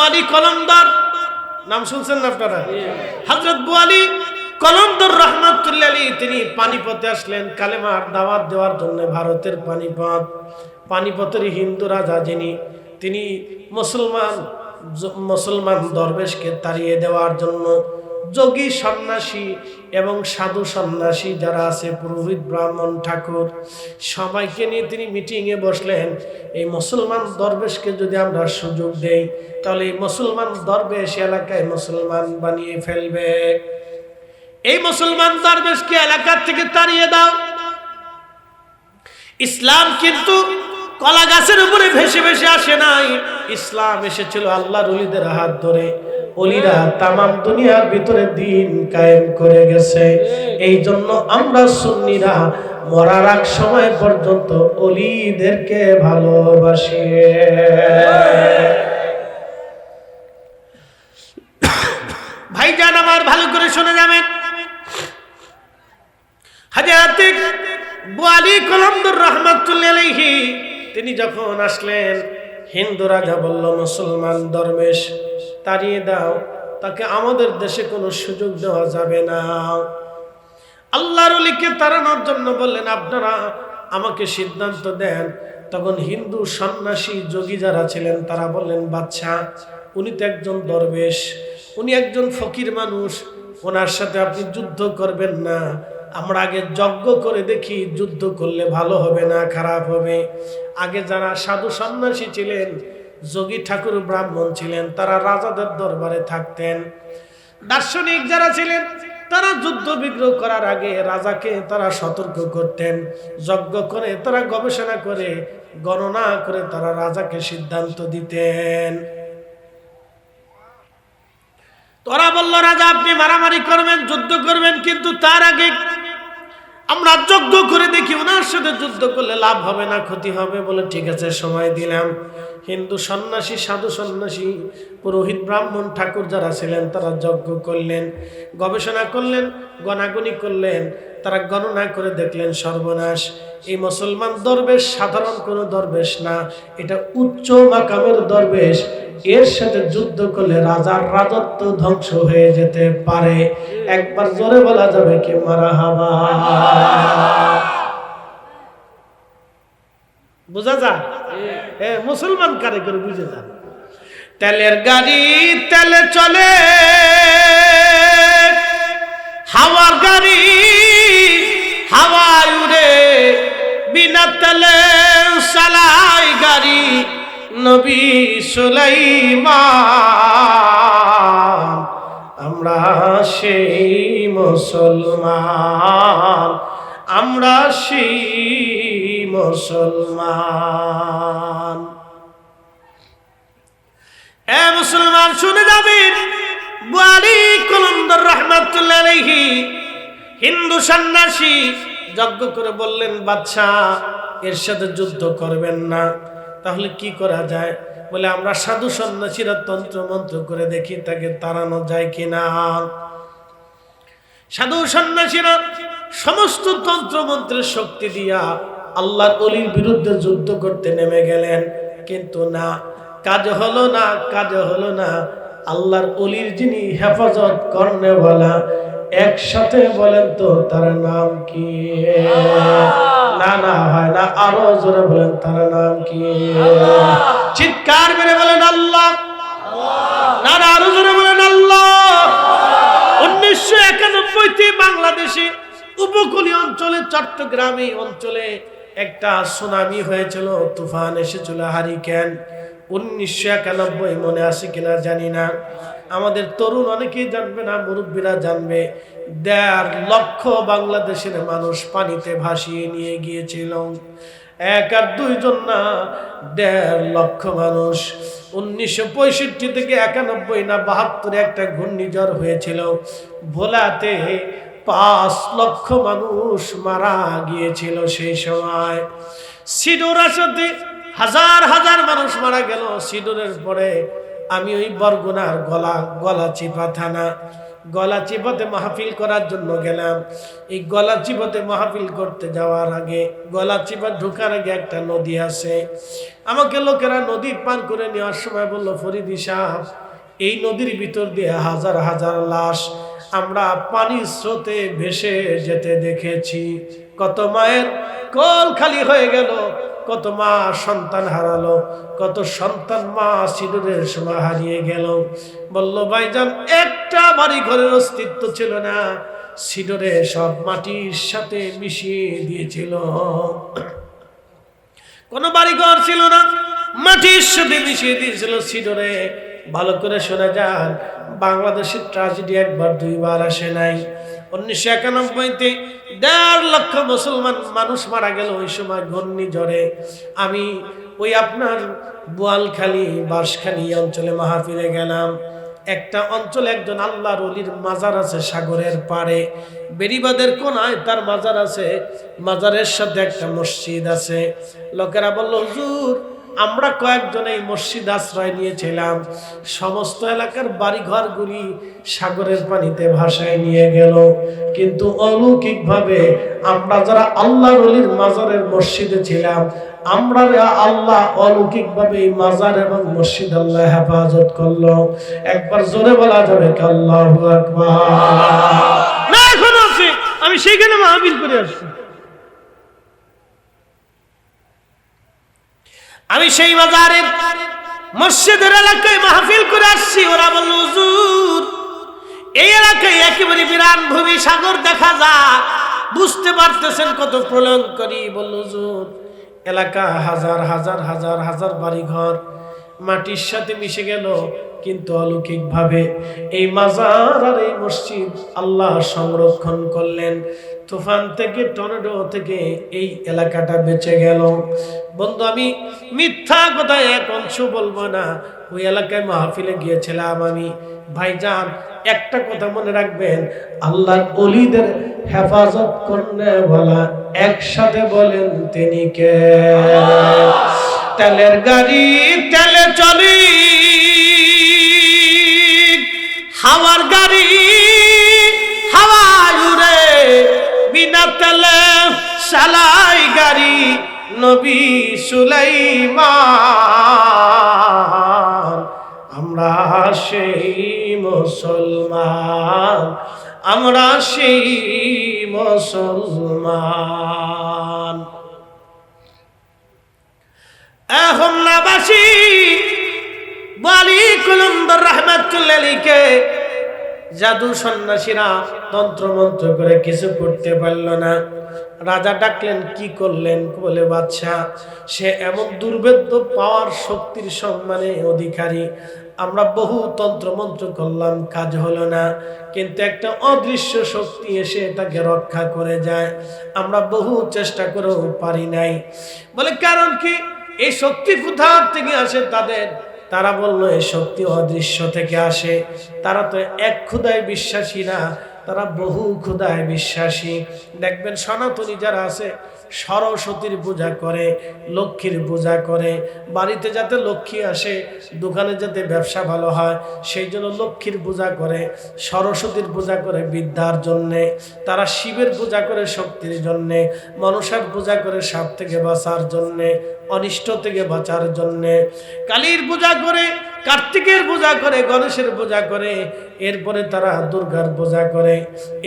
আলী কলন্দর নাম শুনছেন না আপনারা? হযরত আবু আলী কলন্দর রাহমাতুল্লাহ আলাইহি তিনি পানিপথে আসলেন কালেমার দাওয়াত দেওয়ার জন্য। ভারতের পানিপথের হিন্দু রাজা যিনি, তিনি মুসলমান দরবেশকে তাড়িয়ে দেওয়ার জন্য যোগী সন্ন্যাসী এবং সাধু সন্ন্যাসী যারা আছে, পুরোহিত ব্রাহ্মণ ঠাকুর সবাইকে নিয়ে তিনি মিটিংয়ে বসলেন। এই মুসলমান দরবেশকে যদি আমরা সুযোগ দেই তাহলে এই মুসলমান দরবেশ এলাকায় মুসলমান বানিয়ে ফেলবে। এই মুসলমান দরবেশকে এলাকা থেকে তাড়িয়ে দাও। ইসলাম কিন্তু কলা গাছের উপরে ভেসে ভেসে আসে নাই। ইসলাম এসেছিল আল্লাহর ওলিদের হাত ধরে। ওলিরা তামাম দুনিয়ার ভিতরে দিন কায়েম করে গেছে। এই জন্য আমরা সুন্নিরা মরার আগ সময় পর্যন্ত ওলিদেরকে ভালোবাসি। ভাইজান আমার ভালো করে শুনে যাবেন, হযরত আবু আলী কলন্দর রাহমাতুল্লাহ আলাইহি তিনি যখন আসলেন, হিন্দু রাজা বলল, মুসলমান দরবেশ তাড়িয়ে দাও, তাকে আমাদের দেশে কোনো সুযোগ দেওয়া যাবে না। আল্লাহর ওলিকে তাড়ানোর জন্য বললেন, আপনারা আমাকে সিদ্ধান্ত দেন। তখন হিন্দু সন্ন্যাসী যোগী যারা ছিলেন তারা বললেন, বাদশাহ উনি তো একজন দরবেশ, উনি একজন ফকির মানুষ, ওনার সাথে আপনি যুদ্ধ করবেন না। আমরা আগে যজ্ঞ করে দেখি, যুদ্ধ করলে ভালো হবে না খারাপ হবে। আগে যারা সাধু সন্ন্যাসী ছিলেন, যোগী ঠাকুর ব্রাহ্মণ ছিলেন, তারা রাজাদের দরবারে থাকতেন। দার্শনিক যারা ছিলেন তারা যুদ্ধ বিগ্রহ করার আগে রাজাকে তারা সতর্ক করতেন। যজ্ঞ করে তারা গবেষণা করে গণনা করে তারা রাজাকে সিদ্ধান্ত দিতেন। তোরা বলল, রাজা আপনি মারামারি করবেন, যুদ্ধ করবেন, কিন্তু তার আগে আমরা যজ্ঞ করে দেখি, ওনার সাথে যুদ্ধ করলে লাভ হবে না ক্ষতি হবে। বলে ঠিক আছে, সময় দিলাম। হিন্দু সন্ন্যাসী, সাধু সন্ন্যাসী, পুরোহিত ব্রাহ্মণ ঠাকুর যারা ছিলেন তারা যজ্ঞ করলেন, গবেষণা করলেন, গণাগুনি করলেন। তারা গণনা করে দেখলেন সর্বনাশ, এই মুসলমান দরবেশ সাধারণ কোনো দরবেশ না, এটা উচ্চ মাকামের দরবেশ। এর সাথে যুদ্ধ করলে রাজার রাজত্ব ধ্বংস হয়ে যেতে পারে। একবার জোরে বলা যাবে কি মারহাবা? বুঝা যায়? মুসলমান কারে করে বুঝে যান। তেলের গাড়ি তেলে চলে, হাওয়ার গাড়ি হাওয়ায় উড়ে, বিনা তেলে চালাই গাড়ি নবী সুলাইমান। আমরা সেই মুসলমান, আমরা সেই মুসলমান। এ মুসলমান শুনে যাবেন, আবু আলী কলন্দর রাহমাতুল্লাহ আলাইহি হিন্দু সন্ন্যাসী যজ্ঞ করে বললেন, বাদশাহ এর সাথে যুদ্ধ করবেন না, তাহলে কি করা যায়? বলে আমরা সাধু সন্ন্যাসীরা তন্ত্র মন্ত্র করে দেখি তাকে তাড়ানো যায় কিনা। সাধু সন্ন্যাসীরা সমস্ত তন্ত্র মন্ত্রের শক্তি দিয়া আল্লাহর ওলির বিরুদ্ধে যুদ্ধ করতে নেমে গেলেন, কিন্তু না, কাজ হলো না, কাজ হলো না। আল্লাহর ওলির যিনি হেফাজত করনেওয়ালা, একসাথে বলেন তো তার নাম কি? না না হয় না, আরো জোরে বলেন তার নাম কি? চিৎকার মেরে বলেন আল্লাহ। না না, আরো জোরে বলেন আল্লাহ। 1991 বাংলাদেশে উপকূলীয় অঞ্চলে, চট্টগ্রামী অঞ্চলে একটা সুনামি হয়েছিল, তুফান এসেছিল, হারিকেন। 1991 মনে আছে কিনা জানি না। আমাদের তরুণ অনেকেই জানবে না, মুরব্বীরা জানবে। 1.5 লক্ষ বাংলাদেশের মানুষ পানিতে ভাসিয়ে নিয়ে গিয়েছিল। 1 আর 2 জন না, 1.5 লক্ষ মানুষ। 1965 থেকে 91 না 72 একটা ঘূর্ণিঝড় হয়েছিল। ভোলাতে 5 লক্ষ মানুষ মারা গিয়েছিল সেই সময়। সিডোর সাথে হাজার হাজার মানুষ মারা গেল। সিডোরের পরে আমি ওই বরগুনার গলাচিপা থানা, গলা চিপাতে মাহফিল করার জন্য গেলাম। এই গলা চিপাতে মাহফিল করতে যাওয়ার আগে, গলা চিপা ঢোকার আগে একটা নদী আছে। আমাকে লোকেরা নদী পার করে নেওয়ার সময় বলল, ফরিদি সাহেব, এই নদীর ভিতর দিয়ে হাজার হাজার লাশ আমরা পানির স্রোতে ভেসে যেতে দেখেছি। কত মায়ের কোল খালি হয়ে গেল, কত মা সন্তান হারালো, কত সন্তান মা সিঁদুরের সময় হারিয়ে গেল। বলল, ভাইজান, একটা বাড়ি ঘরের অস্তিত্ব ছিল না, সিঁদুরে সব মাটির সাথে মিশিয়ে দিয়েছিল। কোনো বাড়ি ঘর ছিল না, মাটির সাথে মিশিয়ে দিয়েছিল সিঁদুরে। ভালো করে শোনা যান, বাংলাদেশের ট্র্যাজেডি একবার দুইবার আসে নাই। 1991-তে 1.5 লক্ষ মুসলমান মানুষ মারা গেল ওই সময় ঘূর্ণিঝড়ে। আমি ওই আপনার বোয়ালখালী, বাঁশখালী অঞ্চলে মাহফিলে গেলাম। একটা অঞ্চলে একজন আল্লাহর ওলির মাজার আছে সাগরের পাড়ে, বেরিবাদের কোনায় তার মাজার আছে। মাজারের সাথে একটা মসজিদ আছে। লোকেরা বলল, হুজুর, আমরা কয়েকজন এই মসজিদ আশ্রয় নিয়েছিলাম, সমস্ত এলাকার বাড়িঘরগুলি সাগরের পানিতে ভাসায় নিয়ে গেল। কিন্তু অলৌকিকভাবে আমরা যারা আল্লাহর ওলির মাজারের মসজিদে ছিলাম, আমরা আল্লাহ অলৌকিকভাবে এই মাজার এবং মসজিদ আল্লাহ হেফাজত করলো। একবার জোরে বলা যাবে কি আল্লাহু আকবার? না, এখন আছে, আমি সেইখানে মাহফিল করে আসছি। আমি সেই বাজারের মসজিদের এলাকায় মাহফিল করে আসছি। ওরা বলল, হুজুর, এই এলাকায় একেবারে বিরান ভূমি সাগর দেখা যায়, বুঝতে পারতেছেন কত প্রলয়ঙ্করী। বলল, হুজুর, এলাকা হাজার হাজার হাজার হাজার বাড়ি ঘর মাটির সাথে মিশে গেল, কিন্তু অলৌকিকভাবে এই মাজার আর এই মসজিদ আল্লাহ সংরক্ষণ করলেন। তুফান থেকে, টর্নেডো থেকে এই এলাকাটা বেঁচে গেল। বন্ধু, আমি মিথ্যা কথা এক অংশ বলবো না। ওই এলাকায় মাহফিলে গিয়েছিলাম আমি। ভাইজান, একটা কথা মনে রাখবেন, আল্লাহর ওলিদের হেফাজত করনে বলা, একসাথে বলেন তিনি কে? তেলের গাড়ি তেলে চলি, হাওয়ার গাড়ি হাওয়ায় উড়ে, বিনা তেলে চালাই গাড়ি নবী সুলাইমান। আমরা সেই মুসলমান, আমরা সেই মুসলমান। এখন নাবাসী বালি কলন্দর রহমাতুল্লাহ আলাইহিকে জাদু সন্ন্যাসীরা তন্ত্রমন্ত্র করে কিছু করতে পারল না। রাজা ডাকলেন, কি করলেন? বলে, বাদশা, সে এমন দুর্ভেদ্য পাওয়ার শক্তির সম্মানে অধিকারী। আমরা বহু তন্ত্রমন্ত্র করলাম, কাজ হলো না, কিন্তু একটা অদৃশ্য শক্তি এসে তাকে রক্ষা করে যায়। আমরা বহু চেষ্টা করেও পারি নাই। বলে, কারণ কি? এই শক্তি কোথা থেকে আসে তাদের? তারা বলল, এই শক্তি অদৃশ্য থেকে আসে। তারা তো এক খোদায় বিশ্বাসী না, তারা বহু খোদায় বিশ্বাসী। দেখবেন সনাতনী যারা আছে, সরস্বতীর পূজা করে, লক্ষ্মীর পূজা করে। বাড়িতে যাতে লক্ষ্মী আসে, দোকানে যাতে ব্যবসা ভালো হয়, সেই জন্য লক্ষ্মীর পূজা করে, সরস্বতীর পূজা করে বিদ্যার জন্যে। তারা শিবের পূজা করে শক্তির জন্যে, মনসার পূজা করে সাপ থেকে বাঁচার জন্যে, অনিষ্ট থেকে বাঁচার জন্যে। কালীর পূজা করে, কার্তিকের পূজা করে, গণেশের পূজা করে, এরপরে তারা দুর্গার পূজা করে।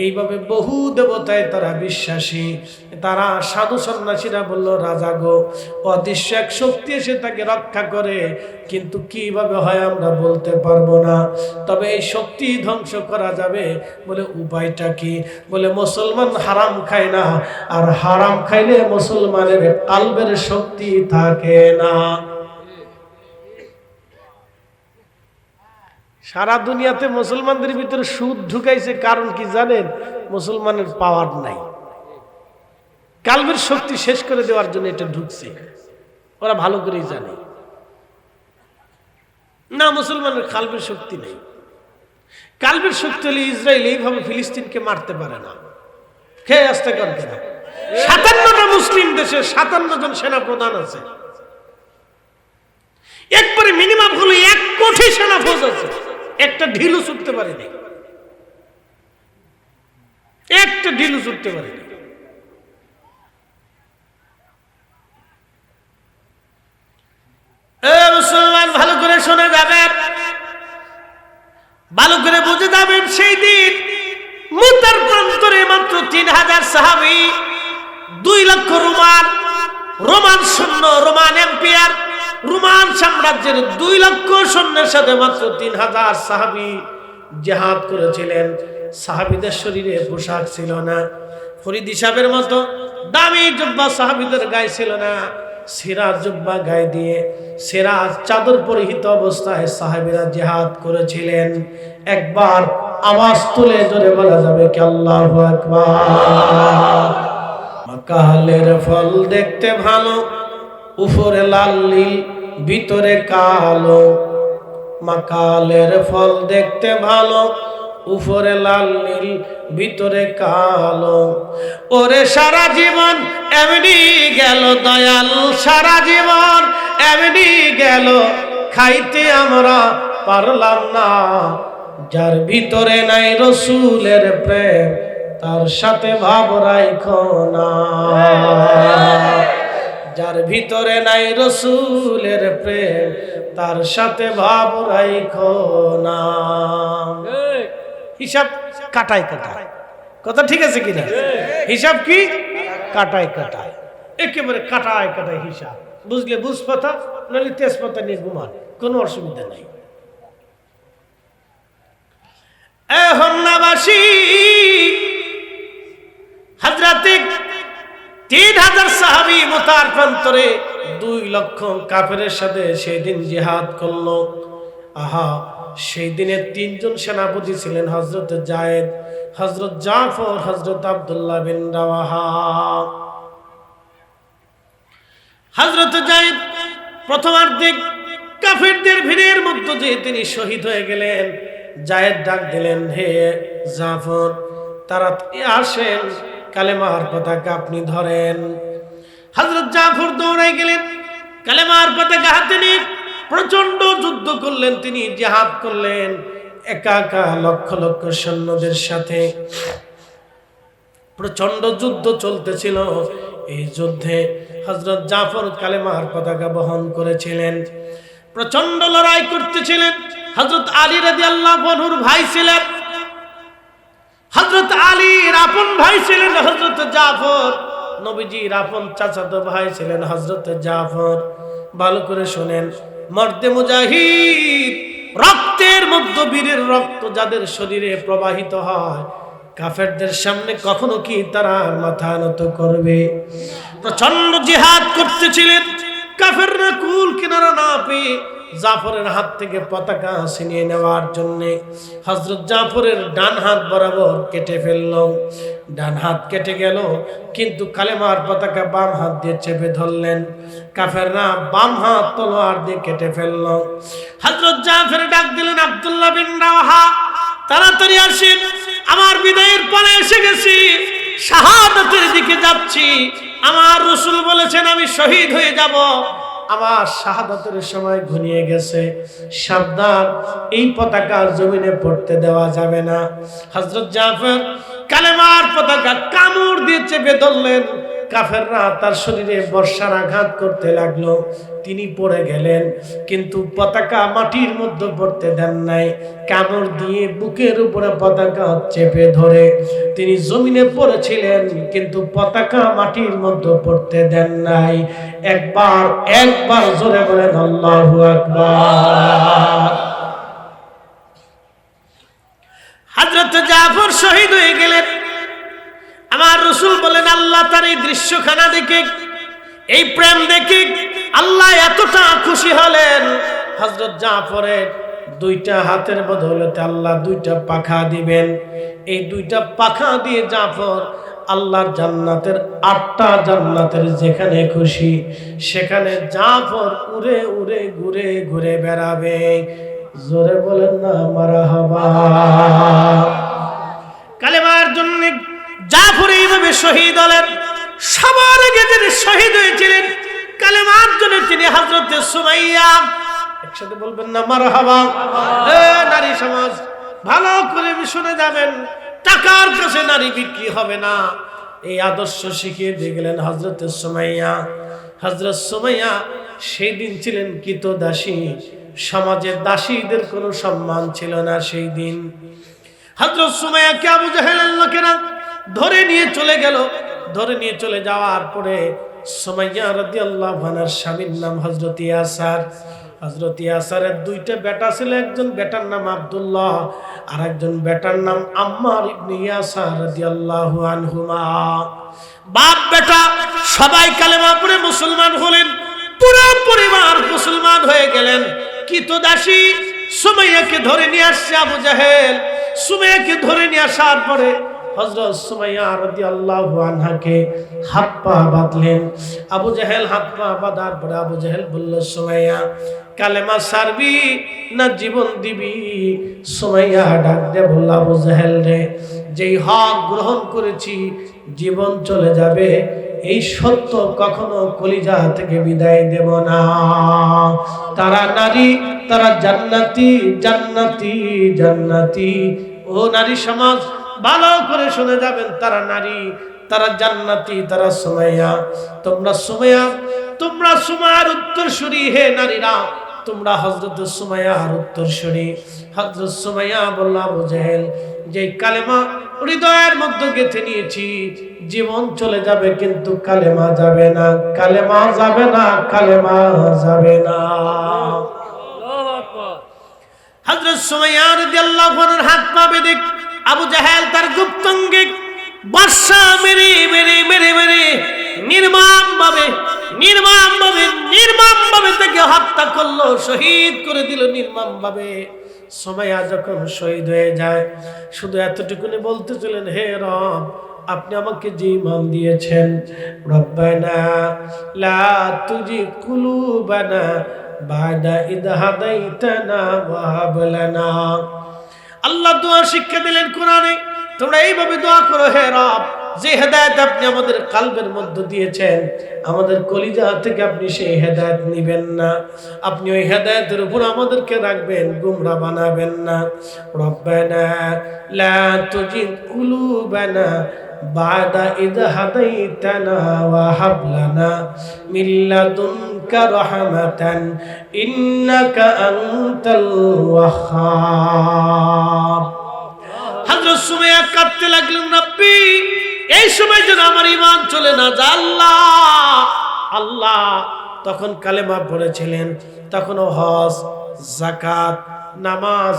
এইভাবে বহু দেবতায় তারা বিশ্বাসী। তারা সাধু সন্ন্যাসীরা বলল, রাজা গো, অদৃশ্য এক শক্তি এসে তাকে রক্ষা করে, কিন্তু কিভাবে হয় আমরা বলতে পারবো না, তবে এই শক্তি ধ্বংস করা যাবে। বলে, উপায়টা কি? বলে, মুসলমান হারাম খায় না, আর হারাম খাইলে মুসলমানের কালবের শক্তি থাকে না। সারা দুনিয়াতে মুসলমানদের ভিতরে সুদ ঢুকাইছে, কারণ কি জানেন? মুসলমানের পাওয়ার নাই, কালবের শক্তি শেষ করে দেওয়ার জন্য এটা ঢুকছে। ওরা ভালো করেই জানে না মুসলমানের কালবের শক্তি নেই। কালবের শক্তি হলে ইসরায়েল এইভাবে ফিলিস্তিনকে মারতে পারে না। খেয়ে আসতে করতে না। 57টা মুসলিম দেশে 57 জন সেনা প্রধান আছে, একবারে মিনিমাম হলো 1 কোটি সেনা ফৌজ আছে, একটা ঢিলও ছুটতে পারেনি। একটা ঢিলু ছুটতে পারে। মুসলমান ভালো করে শুনে যাবেন, ভালো করে বুঝে যাবেন। সেই দিন মুতার প্রান্তরে মাত্র 3000 সাহাবী, 2 লক্ষ রোমান সৈন্য, রোমান এম্পায়ার, রোমান সাম্রাজ্যের 2 লক্ষ সৈন্যের সাথে মাত্র 3000 সাহাবী জিহাদ করেছিলেন। সাহাবীদের শরীরে পোশাক ছিল না, ফরিদ সাহেবের মতো দামি জুব্বা সাহাবীদের গায়ে ছিল না। সিরাজ জুব্বা গায়ে দিয়ে সিরাজ চাদর পরিহিত অবস্থায় সাহাবীরা জিহাদ করেছিলেন। একবার আওয়াজ তুলে জোরে বলা যাবে কি আল্লাহু আকবার। মাকালের ফল দেখতে ভালো, উপরে লাল নীল ভিতরে কালো। মাকালের ফল দেখতে ভালো, উপরে লাল নীল ভিতরে কালো। ওরে সারা জীবন এমনি গেল দয়াল, সারা জীবন এমনি গেল, খাইতে আমরা পারলাম না। যার ভিতরে নাই রসুলের প্রেম, তার সাথে ভাব রাইখো না। যার ভিতরে নাই রসুলের প্রেম, তার সাথে ভাব রাইখো না। হিসাব কাটায় কাটায়, কথা ঠিক আছে কিনা? হিসাব কি? কাটায় কাটায়, একেবারে কাটায় কাটায় হিসাব। বুঝলে বুঝপাতা, নাহলে তেজপাতা নিয়ে ঘুমান, কোনো অসুবিধা নাই। হন্নাবাসী হযরতে 3000 সাহাবী মুতার প্রান্তরে 2 লক্ষ কাফেরের সাথে সেদিন জিহাদ করলো। আহা, সেই দিনে 3 জন সেনাপতি ছিলেন, হযরত যায়েদ, হযরত জাফর, হযরত আব্দুল্লাহ বিন রাওয়াহা। হযরত যায়েদ প্রথমার্ধে কাফেরদের ভিড়ের মধ্যে যে তিনি শহীদ হয়ে গেলেন। যায়েদ ডাক দিলেন, হে জাফর, তাড়াতাড়ি আসেন, কালেমার পতাকা আপনি ধরেন। হযরত জাফর দৌড়াই গেলেন, কালেমার পতাকা হাতে নিয়ে প্রচন্ড যুদ্ধ করলেন। তিনি জিহাদ করলেন একা একা লক্ষ লক্ষ সৈন্যদের সাথে। প্রচন্ড যুদ্ধ চলতেছিল। এই যুদ্ধে হযরত জাফর কালেমার পতাকা বহন করেছিলেন, প্রচন্ড লড়াই করতেছিলেন। হযরত আলী রাদিয়াল্লাহু আনহুর ভাই ছিলেন, হযরত আলীর আপন ভাই ছিলেন হযরত জাফর, নবীজির আপন চাচাতো ভাই ছিলেন হযরত জাফর। ভালো করে শুনেন, মর্দে মুজাহিদ, রক্তের মধ্যে বীরের রক্ত যাদের শরীরে প্রবাহিত হয়, কাফেরদের সামনে কখনো কি তারা মাথা নত করবে? প্রচন্ড জিহাদ করতেছিলেন। কাফেররা কুল কিনারা না পেয়ে জাফরের হাত থেকে পতাকা ছিনিয়ে নেওয়ার জন্য হযরত জাফরের ডান হাত বরাবর কেটে ফেলল। ডান হাত কেটে গেল, কিন্তু কালেমার পতাকা বাম হাত দিয়ে চেপে ধরলেন। কাফেররা বাম হাত তলোয়ার দিয়ে কেটে ফেলল। হযরত জাফর ডাক দিলেন, আব্দুল্লাহ বিন রাওয়াহা, তাড়াতাড়ি আসেন, আমার বিদায়ের পরে এসে গেছি, শাহাদাতের দিকে যাচ্ছি। আমার রাসূল বলেছেন আমি শহীদ হয়ে যাব, আমার শাহাদাতের সময় ঘনিয়ে গেছে, সাবধান, এই পতাকা জমিনে পড়তে দেওয়া যাবে না। হযরত জাফর কালেমার পতাকা কামড় দিয়ে চেপে ধরলেন। কাফেররা তার শরীরে বর্ষার আঘাত করতে লাগলো, তিনি পড়ে গেলেন, কিন্তু পতাকা মাটির মধ্যে পড়তে দেন নাই। কামড় দিয়ে বুকের উপরে পতাকা চেপে ধরে তিনি জমিনে পড়েছিলেন, কিন্তু পতাকা মাটির মধ্যে পড়তে দেন নাই। একবার জোরে বলেন আল্লাহু আকবার। হযরত জাফর শহীদ হয়ে গেলেন। আমার রাসূল বলেন, আল্লাহ তার এই দৃশ্যখানা দেখে, এই প্রেম দেখে আল্লাহ এতটা খুশি হলেন, হযরত জাফরের 2টা হাতের বদৌলতে আল্লাহ 2টা পাখা দিবেন। এই 2টা পাখা দিয়ে জাফর আল্লাহর জান্নাতের 8টা জান্নাতের যেখানে খুশি সেখানে জাফর উড়ে উড়ে ঘুরে ঘুরে বেড়াবে। জোরে বলেন না মারহাবা। কালেমার জন্য জাফর এইভাবে শহীদ হলেন। সবার আগে যিনি শহীদ হয়েছিলেন কালেমার জন্য তিনি হযরত সুমাইয়া। একসাথে বলবেন না মারহাবা। নারী সমাজ ভালো করে শুনে যাবেন, টাকার কাছে নারী বিক্রি হবে না। এই আদর্শ শিখিয়ে দিয়ে গেলেন হযরত সুমাইয়া। হযরত সুমাইয়া সেই দিন ছিলেন কৃতদাসী, সমাজের দাসীদের কোনো সম্মান ছিল না সেই দিন। হযরত সুমাইয়াকে আবু জাহেলের লোকেরা ধরে নিয়ে চলে গেল। ধরে নিয়ে চলে যাওয়ার পরে সুমাইয়া রাদিয়াল্লাহু আনহার স্বামীর নাম হযরত ইয়াসার। হযরত ইয়াসারের দুইটা বেটা ছিল, একজন বেটার নাম আব্দুল্লাহ আর একজন বেটার নাম আম্মার ইবনে ইয়াসার রাদিয়াল্লাহু আনহুমা। বাপ বেটা সবাই কালেমা পড়ে মুসলমান হলেন, পুরো পরিবার মুসলমান হয়ে গেলেন। কৃতদাসী সুমাইয়াকে ধরে নিয়ে আসছে আবু জাহেল। সুমাইয়াকে ধরে নিয়ে আসার পরে হযরত সুমাইয়া রাদিয়াল্লাহু আনহাকে হাত পা বাঁধলেন। আবু জাহেল হাত পা বাঁধার পরে আবু জাহেল বলল, সুমাইয়া কালেমা ছাড়বি না জীবন দিবি? সুমাইয়া ডাক দিয়ে বলল, আবু জাহেল রে, যেই হক গ্রহণ করেছি জীবন চলে যাবে এই সত্য কখনো কলিজা থেকে বিদায় দেব না। তারা নারী, তারা জান্নাতি জান্নাতি জান্নাতি। ও নারী সমাজ ভালো করে শুনে যাবেন, তারা নারী, তারা জান্নাতি, তারা সুমাইয়া। তোমরা সুমাইয়া, তোমরা সুমাইয়ার উত্তরসূরি। হে নারীরা, তোমরা হযরত সুমাইয়ার উত্তরসূরি। হযরত সুমাইয়া বলল, আবু জাহেল, যে কালেমা হৃদয়ের মধ্যে গেঁথে নিয়েছি জীবন চলে যাবে কিন্তু কালেমা যাবে না, কালেমা যাবে না, কালেমা যাবে না। হযরত সুমাইয়া রাদিয়াল্লাহু আনহার হাত পা বেঁধে আবু জাহেল তার গুপ্তাঙ্গে বর্ষা মেরে মেরে মেরে মেরে নির্মমভাবে তাকে হত্যা করলো, শহীদ করে দিল নির্মমভাবে। সুমাইয়া যখন শহীদ হয়ে যায় শুধু এতটুকুনি বলতে চলেন, হে রব, আপনি আমাকে যে ঈমান দিয়েছেন, রব্বানা লা তুজি কুলুবানা বাদা ইদ হাদাইতানা ওয়া হাব লানা। আল্লাহ দোয়া শিক্ষা দিলেন কোরআনে, তোমরা এইভাবে দোয়া করো, হে রব, যে হেদায়েত আপনি আমাদের কলবের মধ্যে দিয়েছেন, আমাদের কলিজা থেকে আপনি সেই হেদায়েত নিবেন না, আপনি ওই হেদায়েতের উপর আমাদেরকে রাখবেন, গুমরা বানাবেন না। রব্বানা লা তুজিগ কুলুবানা বাদা ইদ হাদাইতানা ওয়া হাব লানা মিন লাদুনকা রাহমাতান ইন্নাকা আনতাল ওয়াহ্হাব। হযরত সুমাইয়া কাঁদতে লাগলেন, নবী, এই সময় যেন আমার ঈমান চলে না যায় আল্লাহ আল্লাহ। তখন কালেমা পড়েছিলেন, তখনও হজ, যাকাত, নামাজ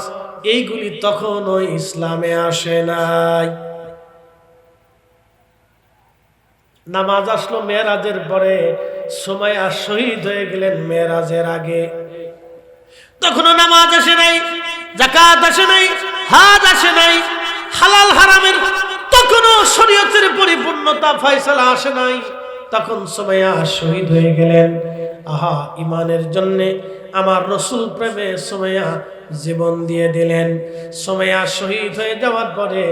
এইগুলি তখনও ইসলামে আসে নাই। নামাজ আসলো মেরাজের পরে, সুমাইয়া শহীদ হয়ে গেলেন মেরাজের আগে। তখনও নামাজ আসে নাই, যাকাত আসে নাই, হজ আসে নাই, হালাল হারামের তখনও শরীয়তের পরিপূর্ণতা ফয়সালা আসে নাই। তখন সুমাইয়া শহীদ হয়ে গেলেন। আহা, ইমানের জন্যে, আমার রসুল প্রেমে সুমাইয়া জীবন দিয়ে দিলেন। সুমাইয়া শহীদ হয়ে যাওয়ার পরে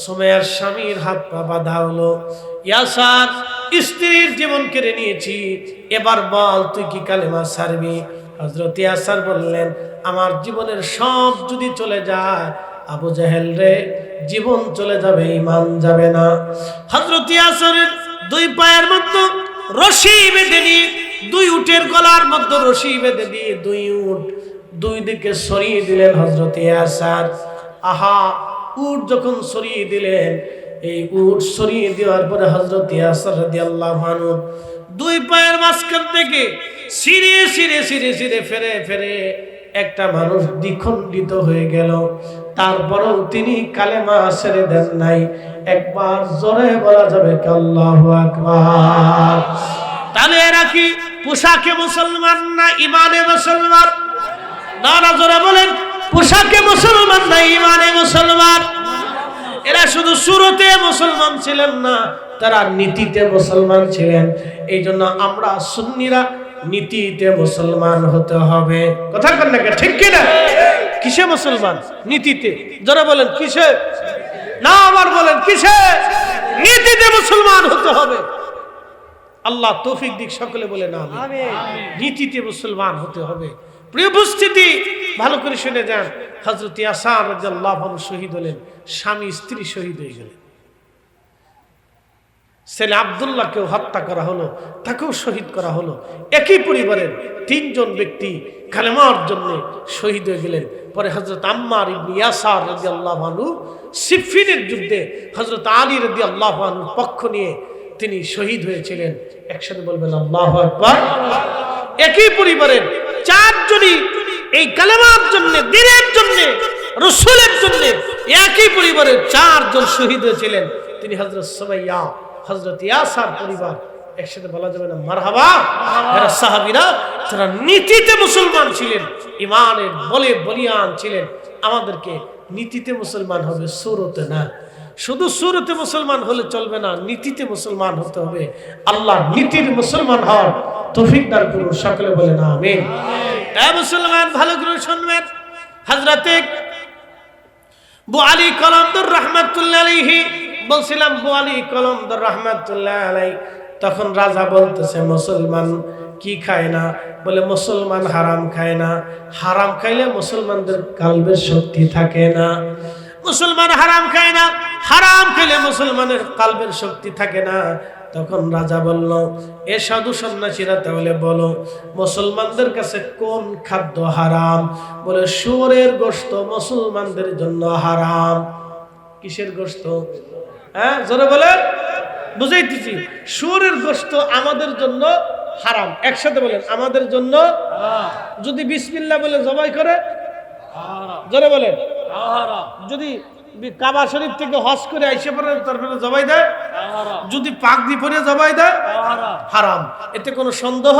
সুমাইয়ার স্বামীর হাত পা বাঁধা হলো। ইয়াসার, স্ত্রীর জীবন কেড়ে নিয়েছি, এবার বল তুই কি কালেমা ছাড়বি? হযরত ইয়াসার বললেন, আমার জীবনের সব যদি চলে যায়, আবু জাহেল রে, জীবন চলে যাবে, ঈমান যাবে না। হযরত ইয়াসারের দুই পায়ের মধ্যে রশি বেঁধে দিয়ে, দুই উটের গলার মধ্যে রশি বেঁধে দিয়ে দুই উট দুই দিকে সরিয়ে দিলেন হযরত ইয়াসার। আহা, উট যখন সরিয়ে দিলেন, এই উট সরিয়ে দেওয়ার পরে হযরত ইয়াসার রাদিয়াল্লাহু আনহু দুই পায়ের মাঝখান থেকে সিঁড়ে সিঁড়ে সিঁড়ে সিঁড়ে ফেরে ফেরে একটা মানুষ দ্বিখণ্ডিত হয়ে গেল। তারপরেও তিনি কালেমা ছেড়ে দেন নাই। একবার জোরে বলা যাবে কি আল্লাহু আকবার? তাহলে এরা কি পোশাকে মুসলমান না ইমানে মুসলমান? না জোরে বলেন, পোশাকে মুসলমান না ইমানে মুসলমান? এরা শুধু সুরতে মুসলমান ছিলেন না, তারা নীতিতে মুসলমান ছিলেন। এই জন্য আমরা সুন্নিরা নীতিতে মুসলমান হতে হবে। কথা কন না, ঠিক কিনা? কিসে মুসলমান? নীতিতে। যারা বলেন কিসে? না, আবার বলেন কিসে? নীতিতে মুসলমান হতে হবে। আল্লাহ তৌফিক দিক, সকলে বলে না আমিন। নীতিতে মুসলমান হতে হবে। প্রিয় উপস্থিতি, ভালো করে শুনে যান। হযরত ইয়াসার রাদিয়াল্লাহু আনহু শহীদ হলেন, স্বামী স্ত্রী শহীদ হয়ে গেলেন। ছেলে আব্দুল্লাহকেও হত্যা করা হলো, তাকেও শহীদ করা হলো। একই পরিবারের তিনজন ব্যক্তি কালেমার জন্য শহীদ হয়ে গেলেন। পরে হযরত আম্মার ইবনে ইয়াসার রাদিয়াল্লাহু আনহু সিফফিনের যুদ্ধে হযরত আলী রাদিয়াল্লাহু আনহুর পক্ষ নিয়ে তিনি শহীদ হয়েছিলেন। একসাথে বলবেন আল্লাহু আকবার। একই পরিবারের চারজনই এই কালেমার জন্য, দ্বীনের জন্য, রাসূলের জন্য একই পরিবারের চারজন শহীদ হয়েছিলেন। তিনি হযরত সুমাইয়া, হযরত ইয়াসার পরিবার। একসাথে বলা যাবে না মারহাবা। এরা সাহাবীরা, তারা নীতিতে মুসলমান ছিলেন, ঈমানের বলে বলিয়ান ছিলেন। আমাদেরকে নীতিতে মুসলমান হবে, সুরতে না। শুধু সুরতে মুসলমান হলে চলবে না, নীতিতে মুসলমান হতে হবে। আল্লাহ নীতির মুসলমান হওয়ার তৌফিক দান করুন, সকলে বলেন আমিন। এ মুসলমান, ভালো করে শুনবেন। হযরতে বু আলী কলন্দর রাহমাতুল্লাহ আলাইহি, বলছিলাম বু আলী কলন্দর রাহমাতুল্লাহ আলাইহি, তখন রাজা বলতেছে মুসলমান কি খায় না? বলে মুসলমান হারাম খায় না। হারাম খাইলে মুসলমানদের কালবের শক্তি থাকে না। মুসলমান হারাম খায় না, হারাম খাইলে মুসলমানের কালবের শক্তি থাকে না। তখন রাজা বলল, এ সাধু সন্ন্যাসীরা তাহলে বলো মুসলমানদের কাছে কোন খাদ্য হারাম? বলে শুয়োরের গোশত মুসলমানদের জন্য হারাম। কিসের গোশত? হ্যাঁ, জোরে বলে বুঝাইতেছি। শুয়োরের গোশত আমাদের জন্য হারাম। একসাথে বলেন, আমাদের জন্য। যদি বিসমিল্লাহ বলে জবাই করে, জোরে বলেন। যদি কাবা শরীফ থেকে হজ করে আইসে পরে তারপরে জবাই দেয়, যদি পাগড়ি পরে জবাই দেয়, হারাম। এতে কোনো সন্দেহ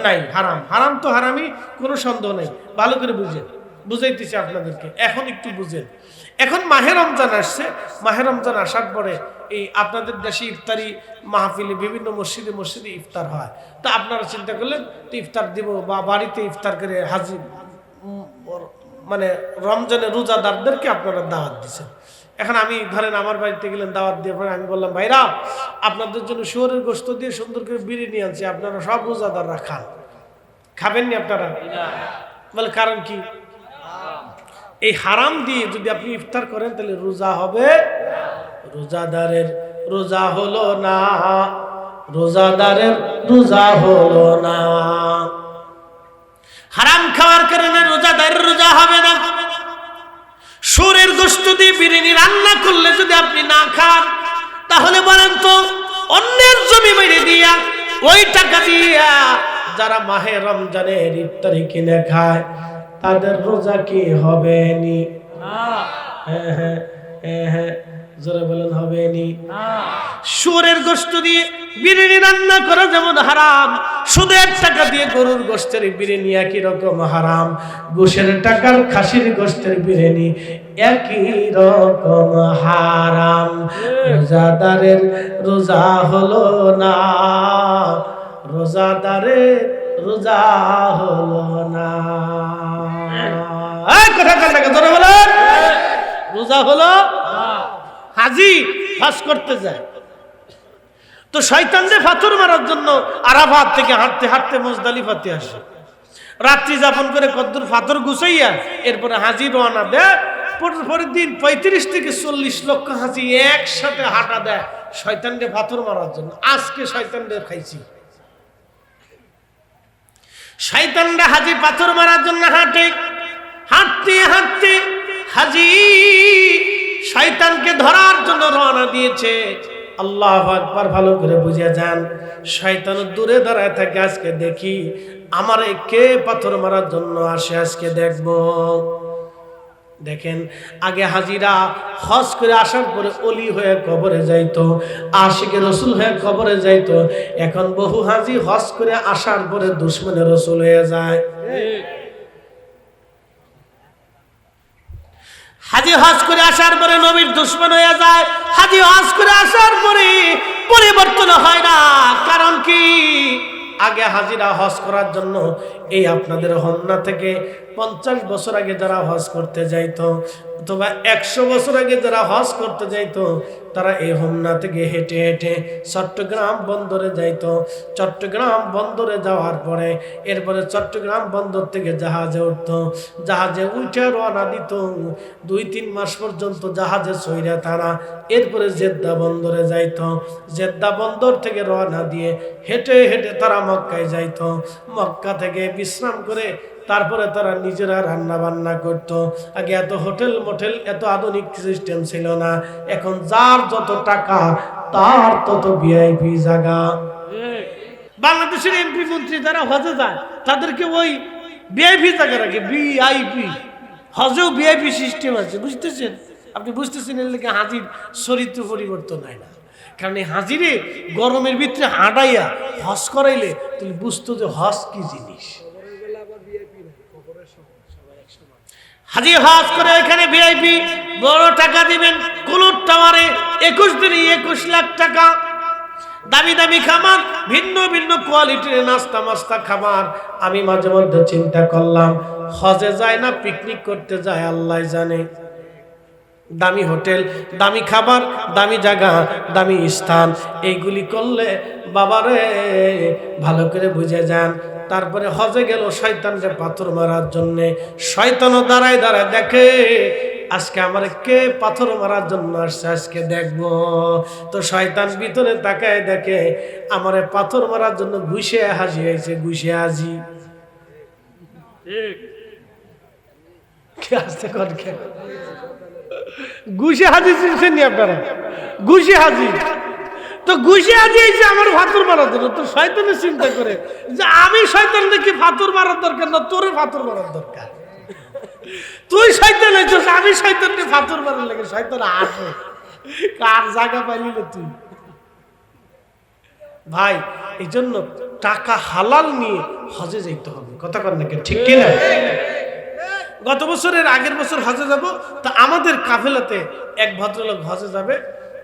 নাই, হারাম। হারাম তো হারামই, কোনো সন্দেহ নাই। ভালো করে বুঝেন, বুঝাইতেছি আপনাদেরকে। এখন একটু বুঝেন। এখন মাহে রমজান আসছে। মাহে রমজান আসার পরে এই আপনাদের দেশে ইফতারি মাহফিলে বিভিন্ন মসজিদে মসজিদে ইফতার হয়। তা আপনারা চিন্তা করলেন তো ইফতার দিব, বা বাড়িতে ইফতার করে হাজির, মানে রমজানের রোজাদারদেরকে আপনারা দাওয়াত দিচ্ছেন। এখন আমি ধরেন আমার বাড়িতে গেলেন, দাওয়াত দিয়ে পরে আমি বললাম, ভাইরা আপনাদের জন্য শুয়োরের গোশত দিয়ে সুন্দর করে বিরিয়ানি আনছি, আপনারা সব রোজাদাররা খান। খাবেননি আপনারা? বলে কারণ কি? এই হারাম দিয়ে যদি আপনি ইফতার করেন তাহলে রোজা হবে, রোজাদারের রোজা হলো না, রোজাদারের রোজা হলো না। হারাম খাওয়ার কারণে রোজাদারের রোজা হবে না। শুয়োরের গোশত দিয়ে বিরিয়ানি রান্না করলে যদি আপনি না খান, তাহলে বলেন তো অন্যের জমি মেরে দিয়া ওই টাকা দিয়া যারা মাহে রমজানের ইফতারি কিনে খায় তাদের রোজা কি হবে নি? হ্যাঁ হ্যাঁ হ্যাঁ হ্যাঁ, জোরে বলেন হবে নি। শুয়োরের গোশত দিয়ে বিরিয়ানি রান্না করা যেমন হারাম, সুদের টাকা দিয়ে গরুর গোশতের বিরিয়ানি একই রকম হারাম। গোশের টাকার খাসির গোশতের বিরিয়ানি একই রকম হারাম। রোজাদারের রোজা হলো না, রোজাদারের রোজা হলো না। কথা কান্নাকে ধরে বলেন, রোজা হলো। হাজি হজ করতে যায় তো শয়তানদের পাথর মারার জন্য আরাফাত থেকে হাঁটতে হাঁটতে মুজদালিফাতে আসে। রাত্রি যাপন করে কদ্দুর পাথর গুছাইয়া এরপরে হাজি রওনা দেয়। পরের দিন 35 থেকে 40 লক্ষ হাজি একসাথে হাঁটা দেয় শয়তানদের পাথর মারার জন্য। আজকে শয়তানদের খাইছি। শয়তানরা হাজি পাথর মারার জন্য হাঁটে, হাঁটতে হাঁটতে হাজি শয়তানকে ধরার জন্য রওনা দিয়েছে। আল্লাহু আকবার, ভালো করে বুঝে যান। শয়তান দূরে দাঁড়ায় থাকে, আজকে দেখি আমারে কে পাথর মারার জন্য আসে, আজকে দেখব। দেখেন, আগে হাজিরা হজ করে আসার পরে অলি হয়ে কবরে যাইতো, আশিকে রসুল হয়ে কবরে যাইতো। এখন বহু হাজি হজ করে আসার পরে দুশমনে রসুল হয়ে যায়। হাজি হজ করে আসার পরে নবীর দুশমন হয়ে যায়। হাজি হজ করে আসার পরে পরিবর্তন হয় না। কারণ কি? আগে হাজিরা হজ করার জন্য এই আপনাদের হন্না থেকে 50 বছর আগে যারা হজ করতে যাইতো, অথবা 100 বছর আগে যারা হজ করতে যাইতো, তারা এই হোমনা থেকে হেঁটে হেঁটে চট্টগ্রাম বন্দরে যাইতো। চট্টগ্রাম বন্দরে যাওয়ার পরে এরপরে চট্টগ্রাম বন্দর থেকে জাহাজে উঠতো, জাহাজে উঠে রওনা দিত। 2-3 মাস পর্যন্ত জাহাজে সইরা তারা এরপরে জেদ্দা বন্দরে যাইতো। জেদ্দা বন্দর থেকে রওনা দিয়ে হেঁটে হেঁটে তারা মক্কায় যাইতো। মক্কা থেকে বিশ্রাম করে তারপরে তারা নিজেরা রান্না বান্না করত। আগে এত হোটেল মোটেল এত আধুনিক সিস্টেম ছিল না। এখন যার যত টাকা তার তত ভিআইপি জায়গা। বাংলাদেশের এমপি মন্ত্রী যারা হজে যায় তাদেরকে ওই ভিআইপি জায়গা রাখে, ভিআইপি। হজেও ভিআইপি সিস্টেম আছে, বুঝতেছেন? আপনি বুঝতেছেন এর লেগে হাজির চরিত্র পরিবর্তন হয় না। কারণ এই হাজিরে গরমের ভিতরে হাঁটাইয়া হজ করাইলে তুমি বুঝতো যে হজ কি জিনিস। হাজি হজ করে এখানে ভিআইপি বড় টাকা দিবেন। কুলুর টাওয়ারে 21 দিনে 21 লাখ টাকা, দামি দামি খাবার, ভিন্ন ভিন্ন কোয়ালিটির নাস্তা মাস্তা খাবার। আমি মাঝে মধ্যে চিন্তা করলাম, হজে যায় না পিকনিক করতে যায় আল্লাহ জানে। দামি হোটেল, দামি খাবার, দামি জায়গা, দামি স্থান, এইগুলি করলে বাবারে ভালো করে বুঝে যান। তারপরে হজে গেল শয়তানকে পাথর মারার জন্য। শয়তানও দাঁড়ায় দাঁড়ায় দেখে আজকে আমার কে পাথর মারার জন্য আসছে, আজকে দেখবো। তো শয়তান ভিতরে তাকায় দেখে আমারে পাথর মারার জন্য ঘুষে হাজি হয়েছে, ঘুষে হাজি। আসতে কর ঘুষে হাজি চিনছেন নি আপনারা? ঘুষে হাজি তো ঘুষে হাজি হয়েছে আমার পাথর মারার জন্য। তো শয়তানে চিন্তা করে যে আমি শয়তান দেখি পাথর মারার দরকার না, তোরে পাথর মারার দরকার। তুই শয়তান হয়েছিস, আমি শয়তানকে পাথর মারার লাগে। শয়তান আসে কার জায়গা পাইলি না তুই? ভাই এই জন্য টাকা হালাল নিয়ে হজে যাইতে হবে, কথা কর নাকি, ঠিক কিনা? গত বছরের আগের বছর হজে যাব, তা আমাদের কাফেলাতে এক ভদ্রলোক হজে যাবে।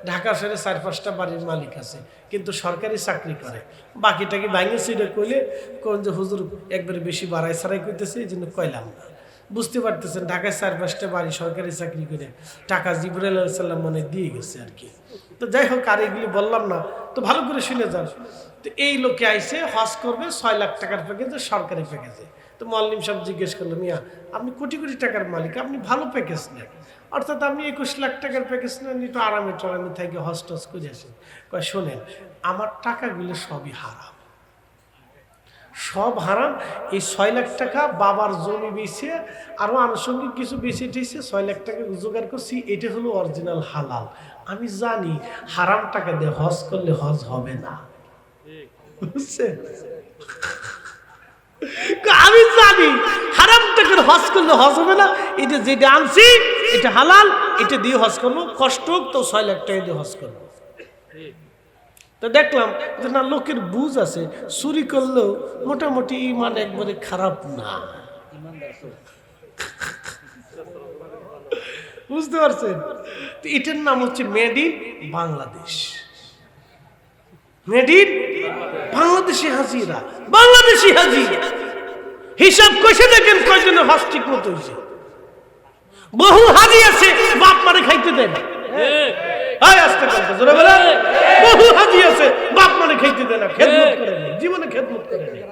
ঢাকা শহরে 4-5টা বাড়ির মালিক আছে, কিন্তু সরকারি চাকরি করে। বাকিটাকে ভাঙে ছিঁড়ে কইলে কোন যে হুজুর একবারে বেশি বাড়াই ছাড়াই করতেছে, এই জন্য কইলাম না। বুঝতে পারতেছেন ঢাকায় 4-5টা বাড়ি সরকারি চাকরি করে টাকা জিবরাইল আলাইহিস সালাম মনে দিয়ে গেছে আর কি। তো যাই হোক, আর এগুলি বললাম না, তো ভালো করে শুনে যান। তো এই লোকে আইসে হজ করবে 6 লাখ টাকার প্যাকেজে, সরকারি প্যাকেজে। তো মোয়াল্লিম সাহেব জিজ্ঞেস করলো, মিয়া আপনি কোটি কোটি টাকার মালিক, আপনি ভালো প্যাকেজ নেন, অর্থাৎ আপনি 21 লাখ টাকার প্যাকেজ নেন, একটু আরামে টরামে থেকে হজ টজ করে আসেন। কয় শোনেন, আমার টাকাগুলো সবই হারাম, সব হারাম। এই 6 লাখ টাকা বাবার জমি বেচে আরো আনুষঙ্গিক কিছু বেশি টেছে 6 লাখ টাকা জোগাড় করছি, এটা হলো অরিজিনাল হালাল। আমি জানি হারাম টাকা দিয়ে হজ করলে হজ হবে না, বুঝছেন? আমি জানি হারাম টাকার হজ করলে হজ হবে না, এটা যেটা আনছি এটা হালাল, এটা দিয়ে হজ করবো, কষ্ট হোক তো 6 লাখ টাকা দিয়ে হজ করবো। তো দেখলাম যে না, লোকের বুঝ আছে, চুরি করলেও মোটামুটি ইমান একবারে খারাপ না, বুঝতে পারছেন? তো এটার নাম হচ্ছে made in Bangladesh. Made in Bangladeshi হাজিরা, বাংলাদেশি হাজি। হিসাব কষে দেখেন কয়জনের হজ ঠিক মতো হয়েছে। বহু হাজি আছে বাপ মারে খাইতে দেন, বহু হাজি আছে বাপ মারে খাইতে দেয় না, খেদমত করে নেই, জীবনে খেদমত করে নেই,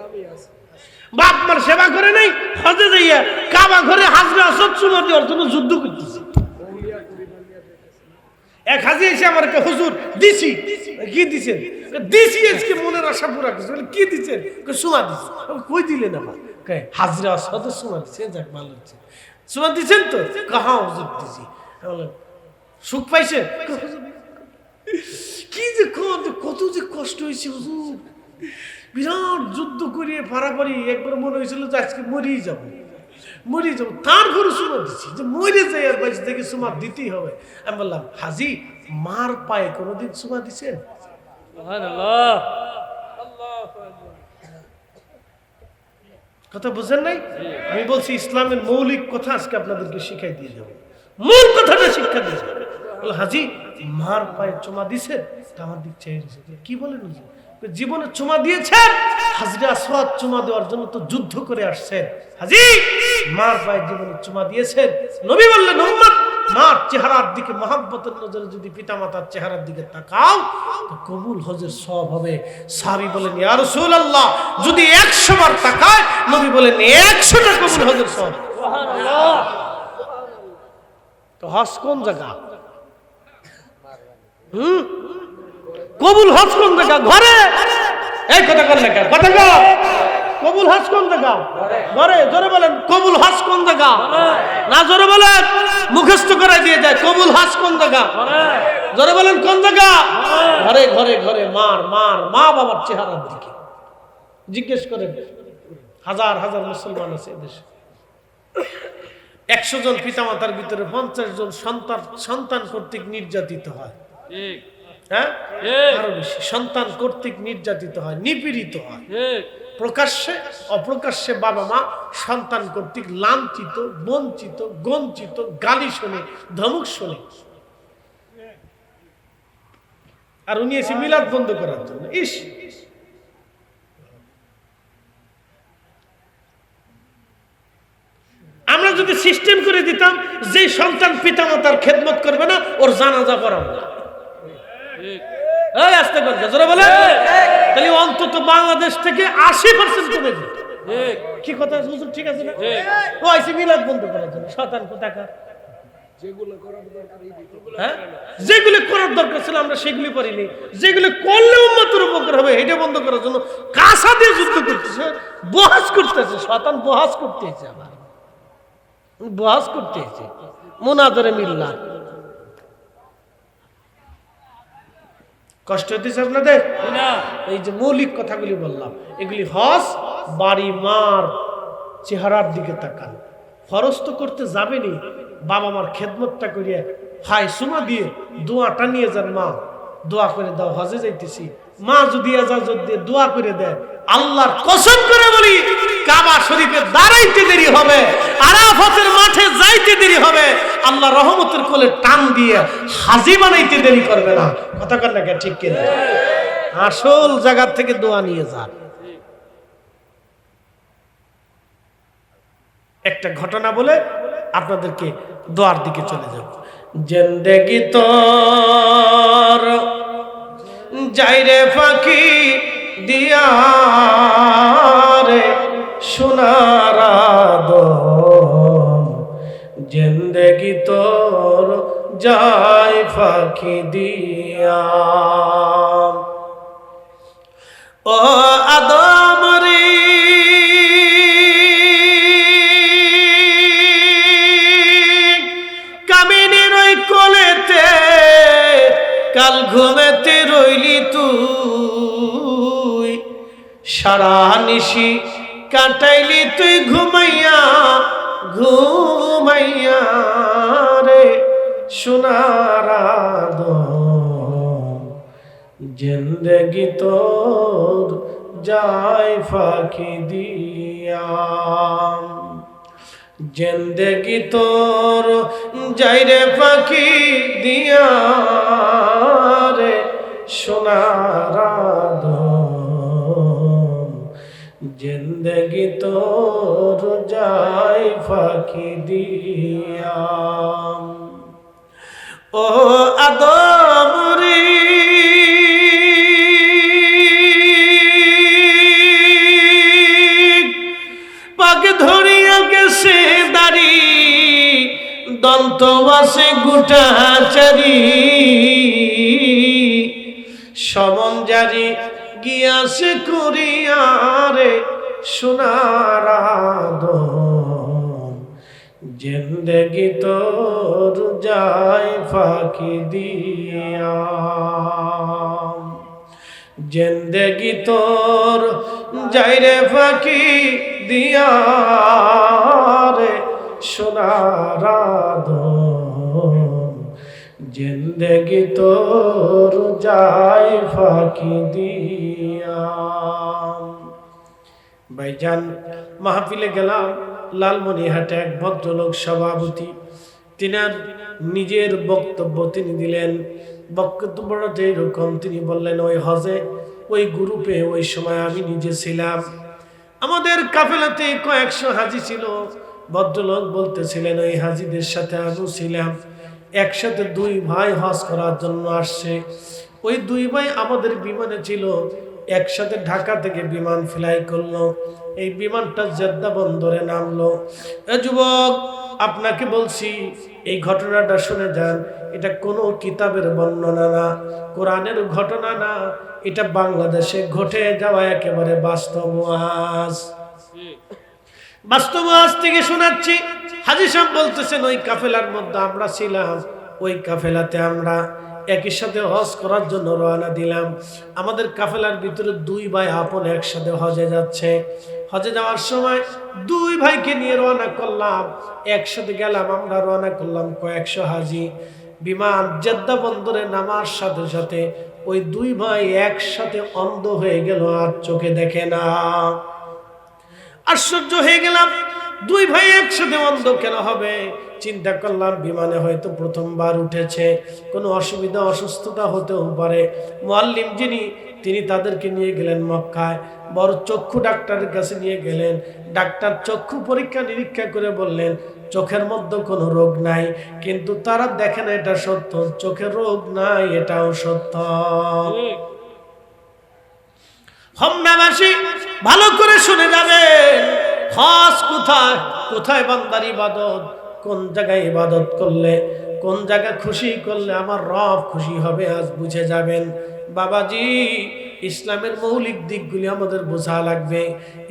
বাপ মার সেবা করে নেই। হজে যাইয়া কাবা ঘরে হাজরা আসদ চুমা দেওয়ার জন্য যুদ্ধ করতেছে। এক হাজি এসে আমার হুজুর দিছি, কি দিচ্ছেন? দিছি আজকে মনের আশা পুরা কিছু। কি দিচ্ছেন? সুমা দিচ্ছি। কই দিলেন আমার? হাজরা আসদ সুমা দিচ্ছে, যাক ভালো হচ্ছে। সুমা দিচ্ছেন তো? হ্যাঁ হুজুর দিছি। সুখ পাইছে? কি যে কত যে কষ্ট হয়েছে হুজুর, বিরাট যুদ্ধ করিয়ে পারাপারি একবার মনে হয়েছিল যে আজকে মরিয়ে যাবো। তার ঘরে সুমা দিচ্ছি যে মরে যাই, আর বাইশ থেকে সুমা দিতেই হবে। আমি বললাম, হাজি মার পায়ে কোনোদিন সুমা দিচ্ছেন? কথা বুঝেন নাই? আমি বলছি ইসলামের মৌলিক কথা আজকে আপনাদেরকে শিখাই দিয়ে যাবো, মূল কথাটা শিক্ষা দিয়ে যাবো। হাজি মার পায়ে চুমা দিছে? আমার দিক চাই, কি বলেন? জীবনে চুমা দিয়েছেন? হাজরে আসওয়াদ চুমা দেওয়ার জন্য তো যুদ্ধ করে আসছেন। হাজি মার পায়ে জীবনে চুমা দিয়েছেন? নবী বললেন, উম্মত মার চেহারার দিকে মহব্বতের নজরে যদি পিতামাতার চেহারার দিকে তাকাও তো কবুল হজের সওয়াব হবে। সাহাবী বলেন ইয়া রাসূলুল্লাহ, যদি 100 বার তাকায়, নবী বলেন 100টা কবুল হজের সওয়াব। সুবহানাল্লাহ। তো হজ কোন জায়গা? কবুল হজ কোন জায়গা? ঘরে। এই কথা কর না, কথা কর। কবুল হজ কোন জায়গা? ঘরে। জোরে বলেন কবুল হজ কোন জায়গা? না জোরে বলেন, মুখস্থ করে দিয়ে যায়। কবুল হজ কোন জায়গা? জোরে বলেন কোন জায়গা? ঘরে ঘরে ঘরে। মা বাবার চেহারার দিকে জিজ্ঞেস করেন। হাজার হাজার মুসলমান আছে এদেশে। 100 জন পিতামাতার ভিতরে 50 জন সন্তান কর্তৃক নির্যাতিত হয়। হ্যাঁ, আরো বেশি সন্তান কর্তৃক নির্যাতিত হয়, নিপীড়িত হয়। প্রকাশ্যে অপ্রকাশ্যে বাবা মা সন্তান কর্তৃক লাঞ্ছিত, বঞ্চিত, গঞ্চিত, গালি শোনে, ধমক শোনে। আর উনি এসে মিলাদ বন্ধ করার জন্য। ইস, আমরা যদি সিস্টেম করে দিতাম যে সন্তান পিতামাতার খেদমত করবে না, ওর জানাজা পড়াবো না। এই আস্তে করে জোরে বলে, তাহলে অন্তত বাংলাদেশ থেকে 80% কমে যেত। কি কথা হুজুর, ঠিক আছে না? ও আইসি মিলাদ বন্ধ করার জন্য। শয়তান কোথাকার। যেগুলো করার দরকার ছিল আমরা সেগুলি করিনি। যেগুলো করলে উম্মতের উপকার হবে এটা বন্ধ করার জন্য কাঁসা দিয়ে যুদ্ধ করতেছে, বহাস করতেছে। শয়তান বহাস করতেছে, আবার বহাস করতেছে। মুনাজারে মিল্লাত। কষ্ট হইতেছে আপনাদের? এই যে মৌলিক কথাগুলি বললাম, এগুলি হজ। বাড়ি মার চেহারার দিকে তাকান। ফরজ তো করতে যাবেনি, বাবা মার খেদমতটা করিয়ে হাই সুমা দিয়ে দোয়াটা নিয়ে যান। মা দোয়া করে দাও, হজে যাইতেছি। মা যদি এজাজত দিয়ে দোয়া করে দেয়, আল্লাহর কসম করে বলি, কাবা শরীফে দাঁড়াইতে দেরি হবে, আরাফাতের মাঠে যাইতে দেরি হবে, আল্লাহ রহমতের কোলে টান দিয়ে হাজি বানাইতে দেরি করবে না। কথা কর না, ঠিক কিনা? আসল জায়গা থেকে দোয়া নিয়ে যান। একটা ঘটনা বলে আপনাদেরকে দোয়ার দিকে চলে যাব। জিন্দেগি তোর যাইরে ফাঁকি দিয়া রে সোনার আদম, জিন্দেগি তোর যাই ফাঁকি দিয়া। ও আদম রে কামিনীর ওই কোলেতে কাল ঘুমেতে রইলি তুই, সারা নিশি কাটাইলি তুই ঘুমাইয়া ঘুমাইয়া রে সোনার আদম, জিন্দেগি তোর যায় ফাঁকি দিয়া। জিন্দেগি তোর যাই রে ফাঁকি দিয়া রে সোনার আদম, জিন্দেগি তোর যাই ফাঁকি দিয়া। ও আদম রে পাক ধরিয়া গেছে দাড়ি, দন্ত বাসে গুটাচারি, সমন জারি গিয়াছে করিয়া রে সোনার আদম, জিন্দেগি তোর যায় ফাঁকি দিয়া। জিন্দেগি তোর যাই রে ফাঁকি দিয়া রে সোনার আদম, জিন্দেগি তোর যায় ফাঁকি দিয়া। ভাইজান, মাহফিলে গেলাম, লালমনিরহাটে এক ভদ্রলোক সভাপতি, তিনার নিজের বক্তব্য তিনি দিলেন। বক্তব্যটা এইরকম, তিনি বললেন ওই হজে ওই গ্রুপে ওই সময় আমি নিজে ছিলাম, আমাদের কাফেলাতে কয়েকশো হাজি ছিল, ভদ্রলোক বলতেছিলেন ওই হাজিদের সাথে আমিও ছিলাম, একসাথে দুই ভাই হজ করার জন্য আসছে। ওই দুই ভাই আমাদের বিমানে ছিল, একসাথে ঢাকা থেকে বিমান ফ্লাই করলো। এই বিমানটা জেদ্দা বন্দরে নামলো। এ যুবক, আপনাকে বলছি এই ঘটনাটা শুনে যান। এটা কোনো কিতাবের বর্ণনা না, কোরআনের ঘটনা না, এটা বাংলাদেশে ঘটে যাওয়া একেবারে বাস্তব ওয়াজ। বাস্তব ওয়াজ থেকে শোনাচ্ছি। হাজী সাহেব বলতেছেন ওই কাফেলার মধ্যে আমরা ছিলাম। ওই কাফেলাতে আমরা একই সাথে হজ করার জন্য রওনা দিলাম। আমাদের কাফেলার ভিতরে দুই ভাই আপন একসাথে হজে যাচ্ছে। হজে যাওয়ার সময় দুই ভাইকে নিয়ে রওনা করলাম, একসাথে গেলাম। আমরা রওনা করলাম কয়েকশো হাজি। বিমান জেদ্দা বন্দরে নামার সাথে সাথে ওই দুই ভাই একসাথে অন্ধ হয়ে গেল, আর চোখে দেখে না। আশ্চর্য হয়ে গেলাম, দুই ভাই একসাথে অন্ধ কেন হবে? চিন্তা করলাম বিমানে হয়তো প্রথমবার উঠেছে, কোনো অসুবিধা অসুস্থতা হতেও পারে। মুআল্লিম যিনি, তিনি তাদেরকে নিয়ে গেলেন মক্কায়, বড় চক্ষু ডাক্তারের কাছে নিয়ে গেলেন। ডাক্তার চক্ষু পরীক্ষা নিরীক্ষা করে বললেন চোখের মধ্যে কোনো রোগ নাই। কিন্তু তারা দেখেন এটা সত্য, চোখের রোগ নাই, এটাও সত্য। হোমনাবাসী ভালো করে শুনে যাবেন, হজ কোথায়, কোথায় বান্দার ইবাদত, কোন জায়গায় ইবাদত করলে, কোন জায়গা খুশি করলে আমার রব খুশি হবে, আজ বুঝে যাবেন। বাবাজি, ইসলামের মৌলিক দিকগুলি আমাদের বোঝা লাগবে।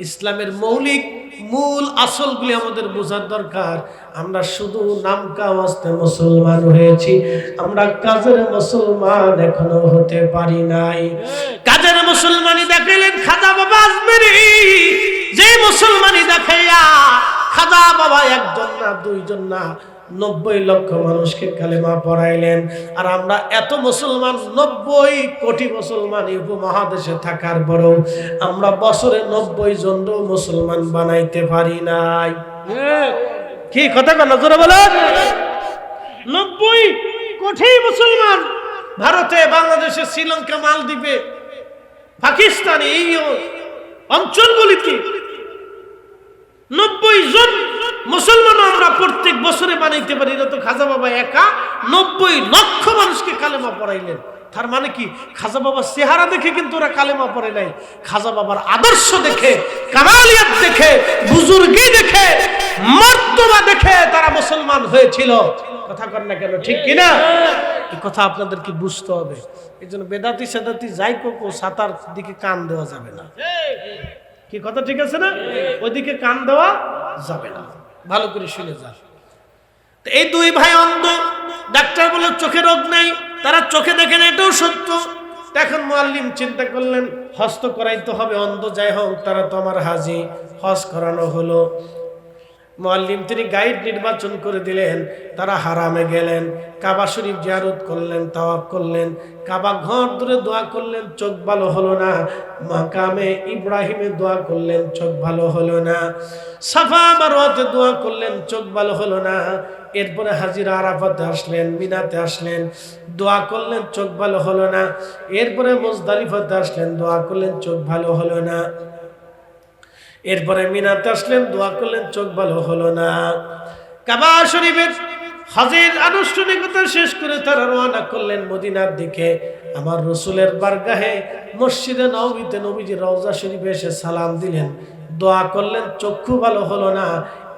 ইসলামের মৌলিক মূল আসলগুলি আমাদের বোঝার দরকার। আমরা শুধু নামকা ওয়াস্তে মুসলমান হয়েছি, আমরা কাজের মুসলমান এখনো হতে পারি নাই। কাজের মুসলমানি দেখাইলেন খাজা বাবা আজমেরি, যে মুসলমানি দেখাইয়া খাজা বাবা একজন না দুইজন না 90 লক্ষ মানুষকে কালেমা পড়াইলেন। আর আমরা এত মুসলমান, 90 কোটি মুসলমান এই উপমহাদেশে থাকার পরেও আমরা বছরে 90 জন মুসলমান বানাইতে পারি নাই। কি কথা বলো, জোরে বলেন। 90 কোটি মুসলমান ভারতে, বাংলাদেশে, শ্রীলঙ্কা, মালদ্বীপে, পাকিস্তানে, এই অঞ্চলগুলিতে 90 জন মুসলমান আমরা প্রত্যেক বছরে বানাইতে পারি না। তো খাজা বাবা একা 90 লক্ষ মানুষকে কালেমা পড়াইলেন। তার মানে কি, খাজা বাবার চেহারা দেখে কিন্তু ওরা কালেমা পড়ে নাই, খাজা বাবার আদর্শ দেখে, কামালিয়াত দেখে, বুজুর্গি দেখে, মর্তবা দেখে তারা মুসলমান হয়েছিল। কথা কর না কেন, ঠিক কিনা? এই কথা আপনাদেরকে বুঝতে হবে। এই জন্য বেদাতি সেদাতি যাই কোকো সাতার দিকে কান দেওয়া যাবে না। কি কথা ঠিক আছে না? ওইদিকে কান দেওয়া যাবে না, ভালো করে শুনে যা। এই দুই ভাই অন্ধ, ডাক্তার বলে চোখে রোগ নাই, তারা চোখে দেখেন, এটাও সত্য। এখন মুআল্লিম চিন্তা করলেন হজ করাইতে হবে, অন্ধ যাই হোক তারা তো আমার হাজি। হজ করানো হলো। মুআল্লিম তিনি গাইড নির্বাচন করে দিলেন। তারা হারামে গেলেন, কাবা শরীফ জিয়ারত করলেন, তাওয়াফ করলেন, কাবা ঘর ধরে দোয়া করলেন, চোখ ভালো হলো না। মাকামে ইব্রাহিমে দোয়া করলেন, চোখ ভালো হলো না। সাফা মারওয়াতে দোয়া করলেন, চোখ ভালো হলো না। এরপরে হাজিরা আরাফাতে আসলেন, মিনাতে আসলেন, দোয়া করলেন, চোখ ভালো হলো না। এরপরে মুজদালিফাতে আসলেন, দোয়া করলেন, চোখ ভালো হলো না। এরপরে মিনাতে আসলেন, দোয়া করলেন, চোখ ভালো হলো না। কাবা শরীফের হজের আনুষ্ঠানিকতা শেষ করে তারা রওনা করলেন মদিনার দিকে। আমার রসুলের বারগাহে মসজিদে নববীতে নবীজি রওজা শরীফে এসে সালাম দিলেন, দোয়া করলেন, চক্ষু ভালো হলো না।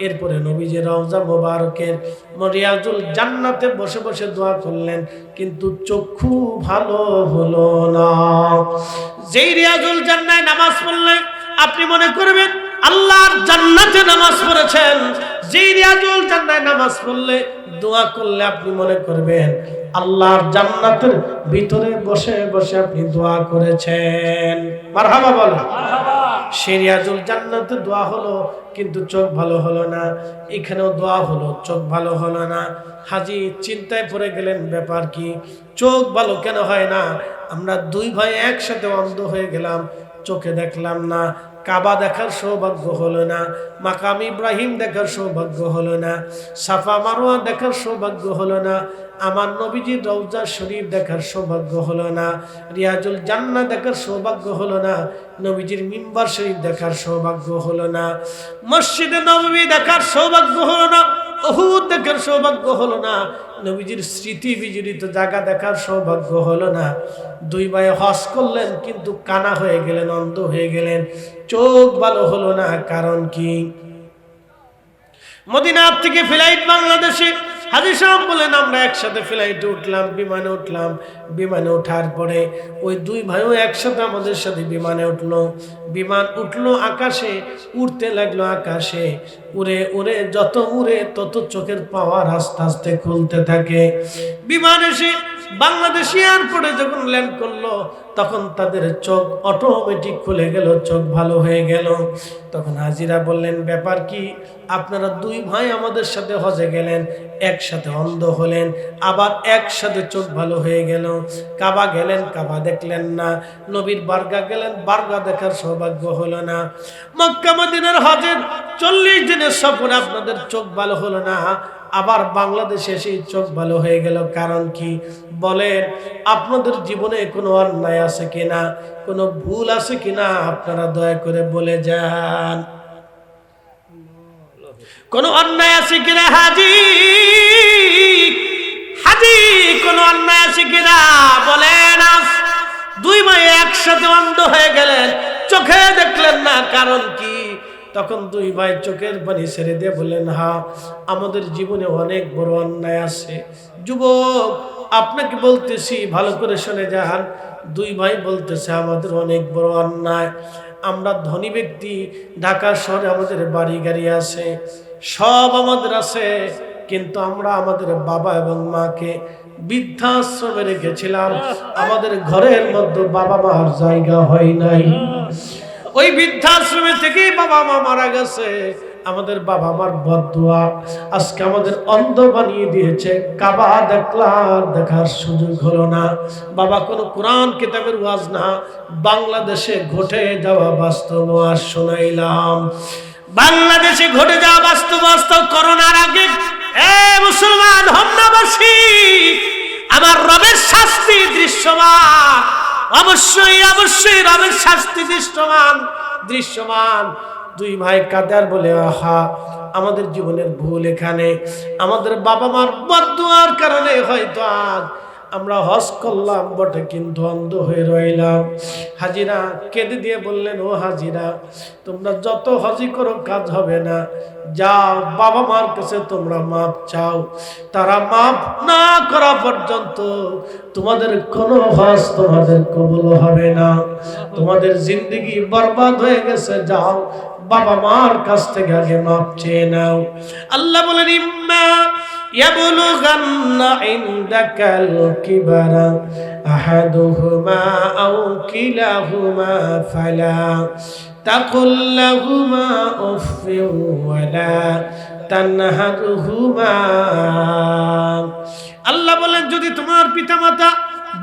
এরপরে নবীজি রওজা মোবারকের রিয়াজুল জান্নাতে বসে বসে দোয়া করলেন, কিন্তু চক্ষু ভালো হলো না। যেই রিয়াজুল জান্নায় নামাজ পড়লেন, আপনি মনে করবেন আল্লাহর জান্নাতে নামাজ পড়েছেন। যেই রিয়াজুল জান্নায় নামাজ পড়লে, দোয়া করলে, আপনি মনে করবেন আল্লাহর জান্নাতের ভিতরে বসে বসে আপনি দোয়া করেছেন। মারহাবা বলেন। সেই রিয়াজুল জান্নাতে দোয়া হলো, কিন্তু চোখ ভালো হলো না। এখানেও দোয়া হলো, চোখ ভালো হলো না। হাজী চিন্তায় পড়ে গেলেন, ব্যাপার কি, চোখ ভালো কেন হয় না? আমরা দুই ভাই একসাথে অন্ধ হয়ে গেলাম, চোখে দেখলাম না, কাবা দেখার সৌভাগ্য হলো না, মাকাম ইব্রাহিম দেখার সৌভাগ্য হলো না, সাফা মারওয়া দেখার সৌভাগ্য হলো না, আমার নবীজির রওজা শরীফ দেখার সৌভাগ্য হলো না, রিয়াজুল জান্নাহ দেখার সৌভাগ্য হলো না, নবীজির মিম্বার শরীফ দেখার সৌভাগ্য হলো না, মসজিদে নববী দেখার সৌভাগ্য হলো না, উহুদ দেখার সৌভাগ্য হলো না, নবীজির স্মৃতি বিজড়িত জায়গা দেখার সৌভাগ্য হলো না। দুই ভাই হজ করলেন কিন্তু কানা হয়ে গেলেন, অন্ধ হয়ে গেলেন, চোখ ভালো হলো না। কারণ কি? মদিনার থেকে ফ্লাইট বাংলাদেশে, হাজী সাহেব বলেন আমরা একসাথে ফ্লাইটে উঠলাম, বিমানে উঠলাম। বিমানে ওঠার পরে ওই দুই ভাইও একসাথে আমাদের সাথে বিমানে উঠলো। বিমান উঠলো আকাশে, উড়তে লাগলো আকাশে। উড়ে উড়ে যত উড়ে তত চোখের পাওয়ার আস্তে আস্তে খুলতে থাকে। বিমান এসে বাংলাদেশ এয়ারপোর্টে যখন ল্যান্ড করলো তখন তাদের চোখ অটোমেটিক খুলে গেল, চোখ ভালো হয়ে গেল। তখন হাজিরা বললেন ব্যাপার কি? আপনারা দুই ভাই আমাদের সাথে হজে গেলেন, একসাথে অন্ধ হলেন, আবার একসাথে চোখ ভালো হয়ে গেল। কাবা গেলেন, কাবা দেখলেন না, নবীর বারগা গেলেন, বারগা দেখার সৌভাগ্য হলো না। মক্কা মদিনার হজের 40 দিনের সফরে আপনাদের চোখ ভালো হলো না, আবার বাংলাদেশে সেই চোখ ভালো হয়ে গেল। কারণ কি? বলেন আপনাদের জীবনে কোনো অন্যায় আছে কিনা, কোনো ভুল আছে কিনা আপনারা দয়া করে বলে যান। কোনো অন্যায় আছে কিনা হাজি? হাজি কোনো অন্যায় আছে কিনা বলেন। দুই ভাই একসাথে অন্ধ হয়ে গেলেন, চোখে দেখলেন না। কারণ কি? তখন দুই ভাই চোখের পানি ছেড়ে দিয়ে বললেন হ্যাঁ আমাদের জীবনে অনেক বড় অন্যায় আছে। যুবক আপনাকে বলতেছি ভালো করে শুনে যান। দুই ভাই বলতেছে আমাদের অনেক বড় অন্যায়। আমরা ধনী ব্যক্তি, ঢাকা শহরে আমাদের বাড়ি গাড়ি আছে, সব আমাদের আছে, কিন্তু আমরা আমাদের বাবা এবং মাকে বৃদ্ধাশ্রমে রেখেছিলাম। আমাদের ঘরের মধ্যে বাবা মার জায়গা হয় নাই। ওই বৃদ্ধাশ্রমে থেকেই বাবা মা মারা গেছে। আমাদের বাবা মার বদদুয়া আজকে আমাদের অন্ধ বানিয়ে দিয়েছে। কাবা দেখলাম, দেখার সুযোগ হলো না। বাবা কোনো কোরআন কিতাবের ওয়াজ না, বাংলাদেশে ঘটে যাওয়া বাস্তব ওয়াজ শোনাইলাম। বাংলাদেশে ঘটে যাওয়া বাস্তব করোনার আগে মুসলমান হন্নাবাসী আমার রবের শাস্তি দৃশ্যমান। অবশ্যই অবশ্যই রবের শাস্তি দৃশ্যমান। দুই ভাই কাদার বলে আহা আমাদের জীবনের ভুল এখানে, আমাদের বাবা মার বদদুয়ার কারণে হয়তো আজ আমরা হজ করলাম বটে কিন্তু অন্ধ হয়ে রইলাম। হাজিরা কেঁদে দিয়ে বললেন ও হাজিরা তোমরা যত হজি করো কাজ হবে না, যাও বাবা মার কাছে তোমরা মাপ চাও। তারা মাপ না করা পর্যন্ত তোমাদের কোনো হজ তোমাদের কবুল হবে না, তোমাদের জিন্দেগি বরবাদ হয়ে গেছে। যাও বাবা মার কাছ থেকে আগে মাপ চেয়ে নাও। আল্লাহ বলেন ইম্মা ইয়াবলুগান্না ইনদাকাল কিবারা আহাদুহুমা আও কিলাহুমা ফালা তাকুল লাহুমা উফফিন ওয়ালা তানহারহুমা। আল্লাহ বলেন যদি তোমার পিতামাতা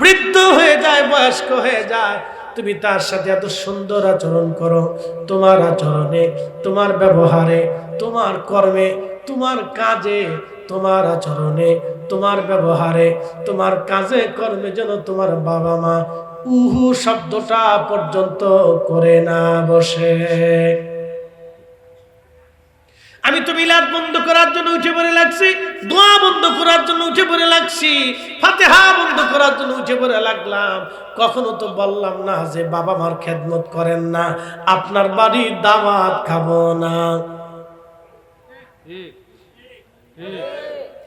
বৃদ্ধ হয়ে যায়, বয়স্ক হয়ে যায়, তুমি তার সাথে এত সুন্দর আচরণ করো, তোমার আচরণে, তোমার ব্যবহারে, তোমার কর্মে, তোমার কাজে, তোমার আচরণে, তোমার ব্যবহারে, তোমার কাজে কর্মে যেন তোমার বাবা মা উহু শব্দটা পর্যন্ত করে না বসে। আমি তো মিলাদ বন্ধ করার জন্য উঠে পড়ে লাগছি, দোয়া বন্ধ করার জন্য উঠে পড়ে লাগছি, ফাতিহা বন্ধ করার জন্য উঠে পড়ে লাগলাম। কখনো তো বললাম না যে বাবা মার খেদমত করেন না, আপনার বাড়ির দাওয়াত খাবো না।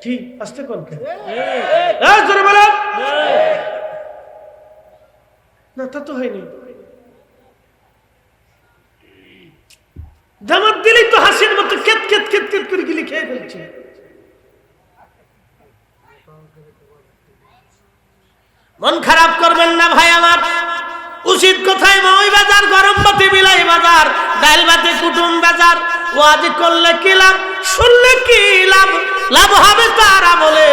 ঠিক আস্তে কোন না তা তো হয়নি। জামাত দিলেই তো হাসির মতো কেত কেত কেত কেত করে গিলি খেয়ে ফেলছে। মন খারাপ করবেন না ভাই আমার, উচিত কোথায় মই বাজার, গরম বাতি বিলাই বাজার, ডাল বাতি কুটুম বাজার। ওয়াজ করলে কি লাভ, শুনলে কি লাভ? লাভ হবে তার আমলে,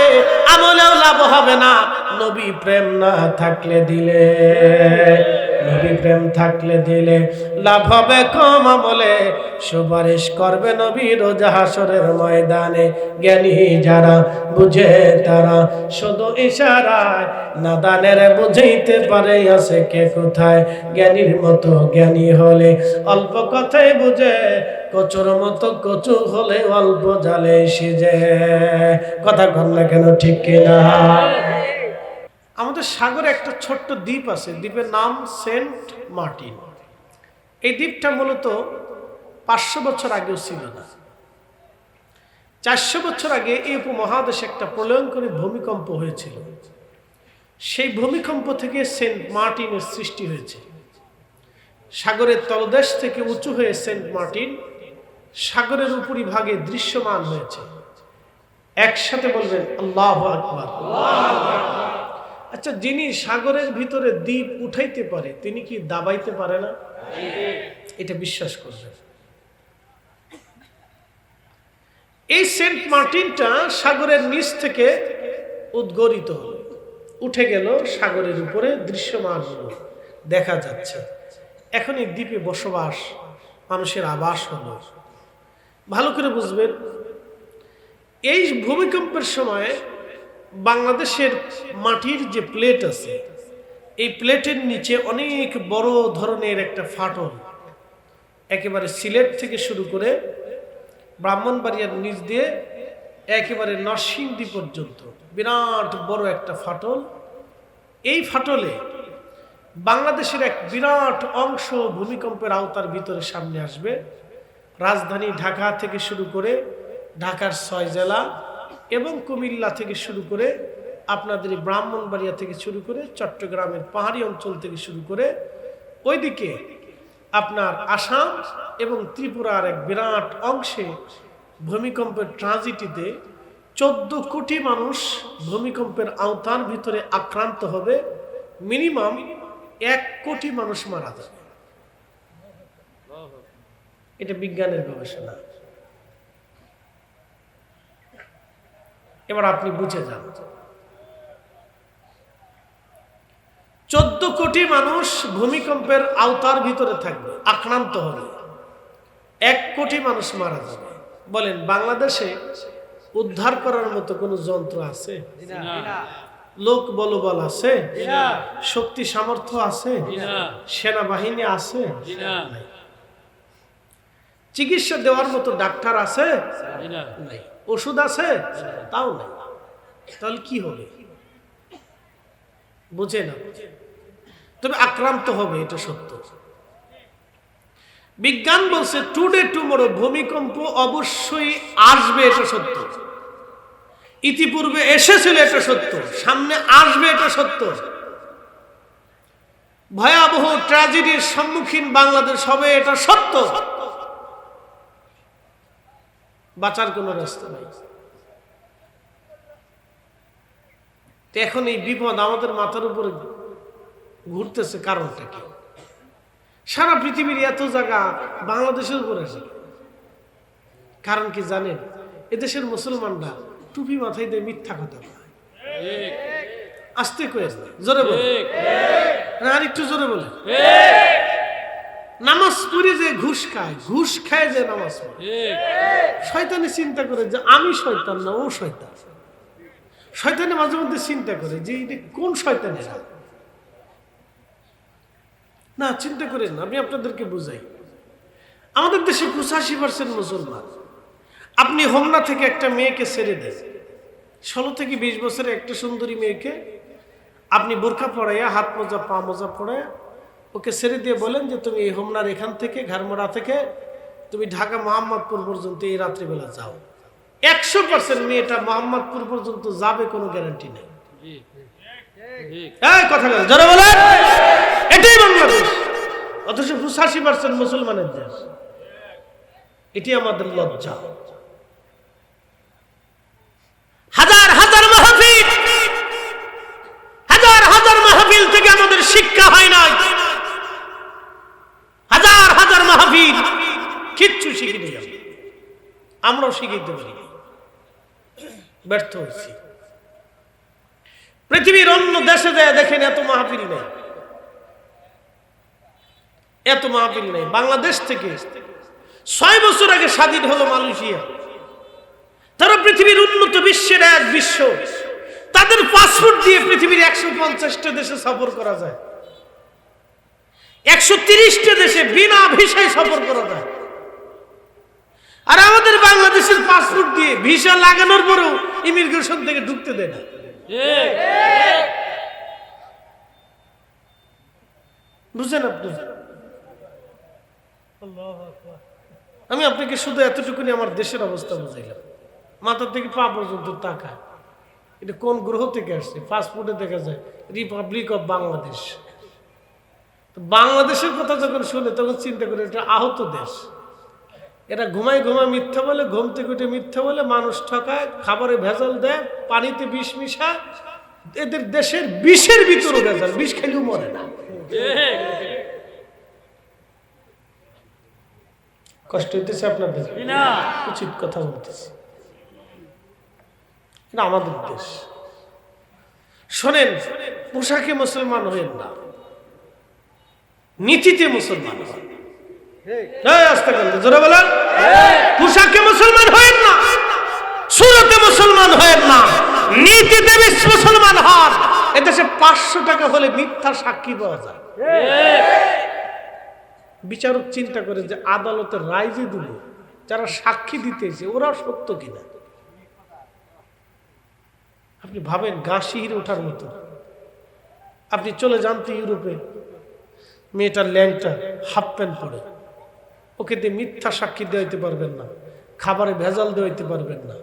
আমলেও লাভ লাভ হবে না নবী প্রেম না থাকলে দিলে, নবী প্রেম থাকলে দিলে লাভ হবে কম আমলে, সুপারিশ করবে নবী রোজ হাসরের ময়দানে। জ্ঞানী যারা বুঝে তারা শুধু ইশারায়, নাদানের বুঝাইতে পারে আছে কে কোথায়। জ্ঞানীর মতো জ্ঞানী হলে অল্প কথাই বুঝে, কচুর মতো কচু হলে অল্প জালে সিজে। কথা কন না কেন, ঠিক কিনা? আমাদের সাগরে একটা ছোট্ট দ্বীপ আছে, দ্বীপের নাম সেন্ট মার্টিন। এই দ্বীপটা মূলত 500 বছর আগেও ছিল না। 400 বছর আগে এই উপমহাদেশে একটা প্রলয়ঙ্করী ভূমিকম্প হয়েছিল। সেই ভূমিকম্প থেকে সেন্ট মার্টিনের সৃষ্টি হয়েছে। সাগরের তলদেশ থেকে উঁচু হয়ে সেন্ট মার্টিন সাগরের উপরিভাগে দৃশ্যমান হয়েছে। একসাথে বলবেন আল্লাহু আকবার। আচ্ছা, যিনি সাগরের ভিতরে দ্বীপ উঠাইতে পারে তিনি কি দাবাইতে পারে না? এটা বিশ্বাস করবেন। এই সেন্ট মার্টিনটা সাগরের নিচ থেকে উদ্গরিত হলো, উঠে গেল সাগরের উপরে, দৃশ্যমান হলো, দেখা যাচ্ছে। এখন এই দ্বীপে বসবাস, মানুষের আবাস হলো। ভালো করে বুঝবেন, এই ভূমিকম্পের সময় বাংলাদেশের মাটির যে প্লেট আছে, এই প্লেটের নিচে অনেক বড় ধরনের একটা ফাটল, একেবারে সিলেট থেকে শুরু করে ব্রাহ্মণবাড়িয়ার নিচ দিয়ে একেবারে নরসিংদী পর্যন্ত বিরাট বড় একটা ফাটল। এই ফাটলে বাংলাদেশের এক বিরাট অংশ ভূমিকম্পের আওতার ভিতরে সামনে আসবে। রাজধানী ঢাকা থেকে শুরু করে ঢাকার 6 জেলা এবং কুমিল্লা থেকে শুরু করে আপনাদের ব্রাহ্মণবাড়িয়া থেকে শুরু করে চট্টগ্রামের পাহাড়ি অঞ্চল থেকে শুরু করে ওইদিকে আপনার আসাম এবং ত্রিপুরার এক বিরাট অংশে ভূমিকম্পের ট্রানজিটিতে 14 কোটি মানুষ ভূমিকম্পের আওতার ভিতরে আক্রান্ত হবে। মিনিমাম 1 কোটি মানুষ মারা যাবে। এটা বিজ্ঞানের গবেষণা। এবার আপনি বুঝে যান, 14 কোটি মানুষ ভূমিকম্পের আওতার ভিতরে থাকবে, আক্রান্ত হবে, 1 কোটি মানুষ মারা যাবে। বলেন, বাংলাদেশে উদ্ধার করার মতো কোনো যন্ত্র আছে? লোক বলবল আছে? শক্তি সামর্থ্য আছে? সেনাবাহিনী আছে? চিকিৎসা দেওয়ার মতো ডাক্তার আছে? নাই। ওষুধ আছে? তাও নাই। তাহলে কি হবে? বুঝে না, তবে আক্রান্ত হবে, এটা সত্য। বিজ্ঞান বলছে টুডে টুমরো ভূমিকম্প অবশ্যই আসবে, এটা সত্য। ইতিপূর্বে এসেছিল, এটা সত্য। সামনে আসবে, এটা সত্য। ভয়াবহ ট্র্যাজেডির সম্মুখীন বাংলাদেশ হবে, এটা সত্য। বাঁচার কোনো রাস্তা নাই। এখন এই বিপদ আমাদের মাথার উপরে ঘুরতেছে, কারণটা কি? সারা পৃথিবীর এত জায়গা বাংলাদেশের উপরে আছে, কারণ কি জানেন? এদেশের মুসলমানরা টুপি মাথায় দিয়ে মিথ্যা কথা বলে। আস্তে কয়ে জোরে বলে, আর একটু জোরে বলে। নামাজ পড়ে যে ঘুষ খায়, ঘুষ খায় যে নামাজ পড়ে। শয়তানি চিন্তা করে যে আমি শয়তান না, ও শয়তান। শয়তানি মাঝে মধ্যে চিন্তা করে যে এটা কোন শয়তানের না, চিন্তা করেন। আমি আপনাদেরকে বুঝাই, আমাদের দেশে 85% মুসলমান। আপনি হোমনা থেকে একটা মেয়েকে ছেড়ে দেন, 16 থেকে 20 বছরের একটা সুন্দরী মেয়েকে আপনি বোরকা পরাইয়া, হাত মোজা পা মোজা পরাইয়া ওকে ছেড়ে দিয়ে বলেন যে তুমি এই হোমনার এখান থেকে ঘাড়মোড়া থেকে তুমি ঢাকা মোহাম্মদপুর পর্যন্ত এই রাত্রিবেলা যাও। 100% মেয়েটা মোহাম্মদপুর পর্যন্ত যাবে, কোনো গ্যারান্টি নেই। কথা যারা বলে এটাই বাংলাদেশ, অথচ 85% মুসলমানের দেশ। এটি আমাদের লজ্জা। হাজার হাজার মাহফিল, হাজার হাজার মাহফিল থেকে আমাদের শিক্ষা হয় না। হাজার হাজার মাহফিল কিচ্ছু শিখিনি, আমরাও শিখাইতে পারি, ব্যর্থ হয়েছি। পৃথিবীর অন্য দেশে যায় দেখেন এত মাহফিল নেই, এত মাহফিল নেই। বাংলাদেশ থেকে 6 বছর আগে স্বাধীন হলো মালয়েশিয়া, তারা পৃথিবীর উন্নত বিশ্বের এক বিশ্ব, তাদের পাসপোর্ট দিয়ে পৃথিবীর 150টা দেশে সফর করা যায়, 130টা দেশে বিনা ভিসায় সফর করা যায়। আর আমাদের বাংলাদেশের পাসপোর্ট দিয়ে ভিসা লাগানোর পরেও ইমিগ্রেশন থেকে ঢুকতে দেয় না। বুঝছেন আপনি? আমি আপনাকে শুধু এতটুকুনি আমার দেশের অবস্থা বুঝাইলাম, মাথা থেকে পা পর্যন্ত টাকা। এটা কোন গ্রহ থেকে আসছে? পাসপোর্টে দেখা যায় রিপাবলিক অফ বাংলাদেশ। বাংলাদেশের কথা যখন শুনে তখন চিন্তা করে এটা আহত দেশ। এরা ঘুমায় মিথ্যা বলে, ঘুম থেকে উঠে মিথ্যা বলে, মানুষ ঠকায়, খাবারে ভেজাল দেয়, পানিতে বিষ মিশায়। এদের দেশের বিষের ভিতরে ভেজাল, বিষ খেলেও মরে না। কষ্ট হইতেছে আপনাদের? উচিত কথা বলতেছি, এটা আমাদের দেশ। শোনেন, পোশাকে মুসলমান হইেন না, নীতিতে মুসলমান হন। জোরে বলেন, পোশাকে মুসলমান হয়েন না, সুরতে মুসলমান হয়েন না, নীতিতে মুসলমান হন। এদেশে 500 টাকা হলে মিথ্যা সাক্ষী পাওয়া যায়। বিচারক চিন্তা করে যে আদালতের রায় যে দিল, যারা সাক্ষী দিতেছে ওরা সত্য কিনা। আপনি ভাবেন গা শিহরে ওঠার মতো। আপনি চলে যান তো ইউরোপে, মেয়েটার ল্যাংটা, হাফ প্যান্ট পরে, ওকে দিয়ে মিথ্যা সাক্ষী দেওয়াইতে পারবেন না, খাবারে ভেজাল দেওয়াইতে পারবেন না,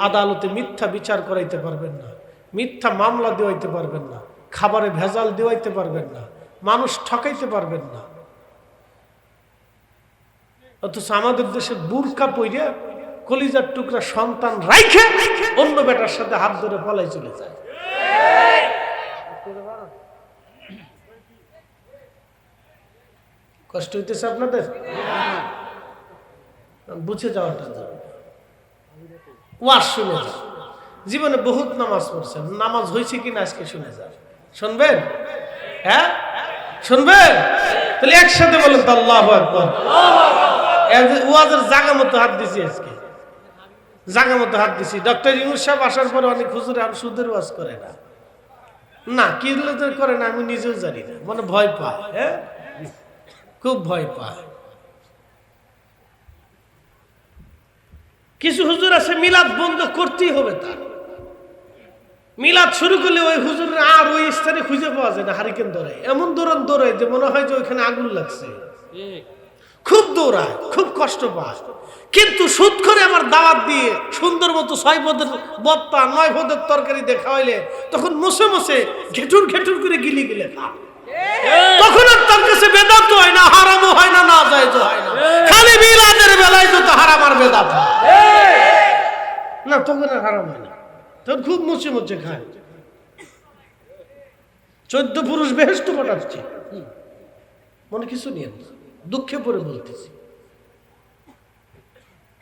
আদালতে মিথ্যা বিচার করাইতে পারবেন না, মিথ্যা মামলা দেওয়াইতে পারবেন না, খাবারে ভেজাল দেওয়াইতে পারবেন না, মানুষ ঠকাইতে পারবেন না। অথচ আমাদের দেশে বুরকা পইরা কলিজার টুকরা সন্তান রাইখে অন্য বেটার সাথে হাত ধরে পলাই চলে যায়। কষ্ট হইতেছে আপনাদের? বুঝে যাওয়াটা ওয়াজ শুনে যান। জীবনে বহুত নামাজ পড়ছেন, নামাজ হয়েছে কিনা আজকে শুনে যান। শুনবেন? হ্যাঁ শুনবেন? তাহলে একসাথে বলেন তো আল্লাহু আকবার। ওয়াজের জায়গা মতো হাত দিছি, আজকে জায়গা মতো হাত দিছি। ডক্টর ইউনূস সাহেব আসার পরে অনেক হুজুরে আর সুদের ওয়াজ করে না, না কি করে না আমি নিজেও জানি না, মানে ভয় পায়। হ্যাঁ, খুব ভয় পায়। কিছু হুজুর আছে মিলাদ বন্ধ করতেই হবে, তার মিলাদ শুরু করলে ওই হুজুর আর ওই স্থানে খুঁজে পাওয়া যায় না। হারিকেন দৌড়ায়, এমন দৌড়ায় যে মনে হয় যে ওইখানে আগুন লাগছে। খুব দৌড়ায়, খুব কষ্ট পায়। কিন্তু সুদ করে আমার দাওয়াত দিয়ে সুন্দর মতো 6 পদের বত্তা 9 পদের তরকারি দেখা হইলে তখন মুছে মুছে ঘেটুর ঘেটুর করে গিলি গিলে খায়। তখন আর তার কাছে বেদাত হয় না, হারামও হয় না, না জায়েজ হয় না। খালি মিলাদের বেলায় যত হারাম আর বেদাত না, তখন আর হারাম হয় না, তখন খুব মুছে মুছে খায়। 14 পুরুষ বেহেশত পাঠাচ্ছে, মনে কিছু নিয়ে দুঃখে পড়ে বলতেছি।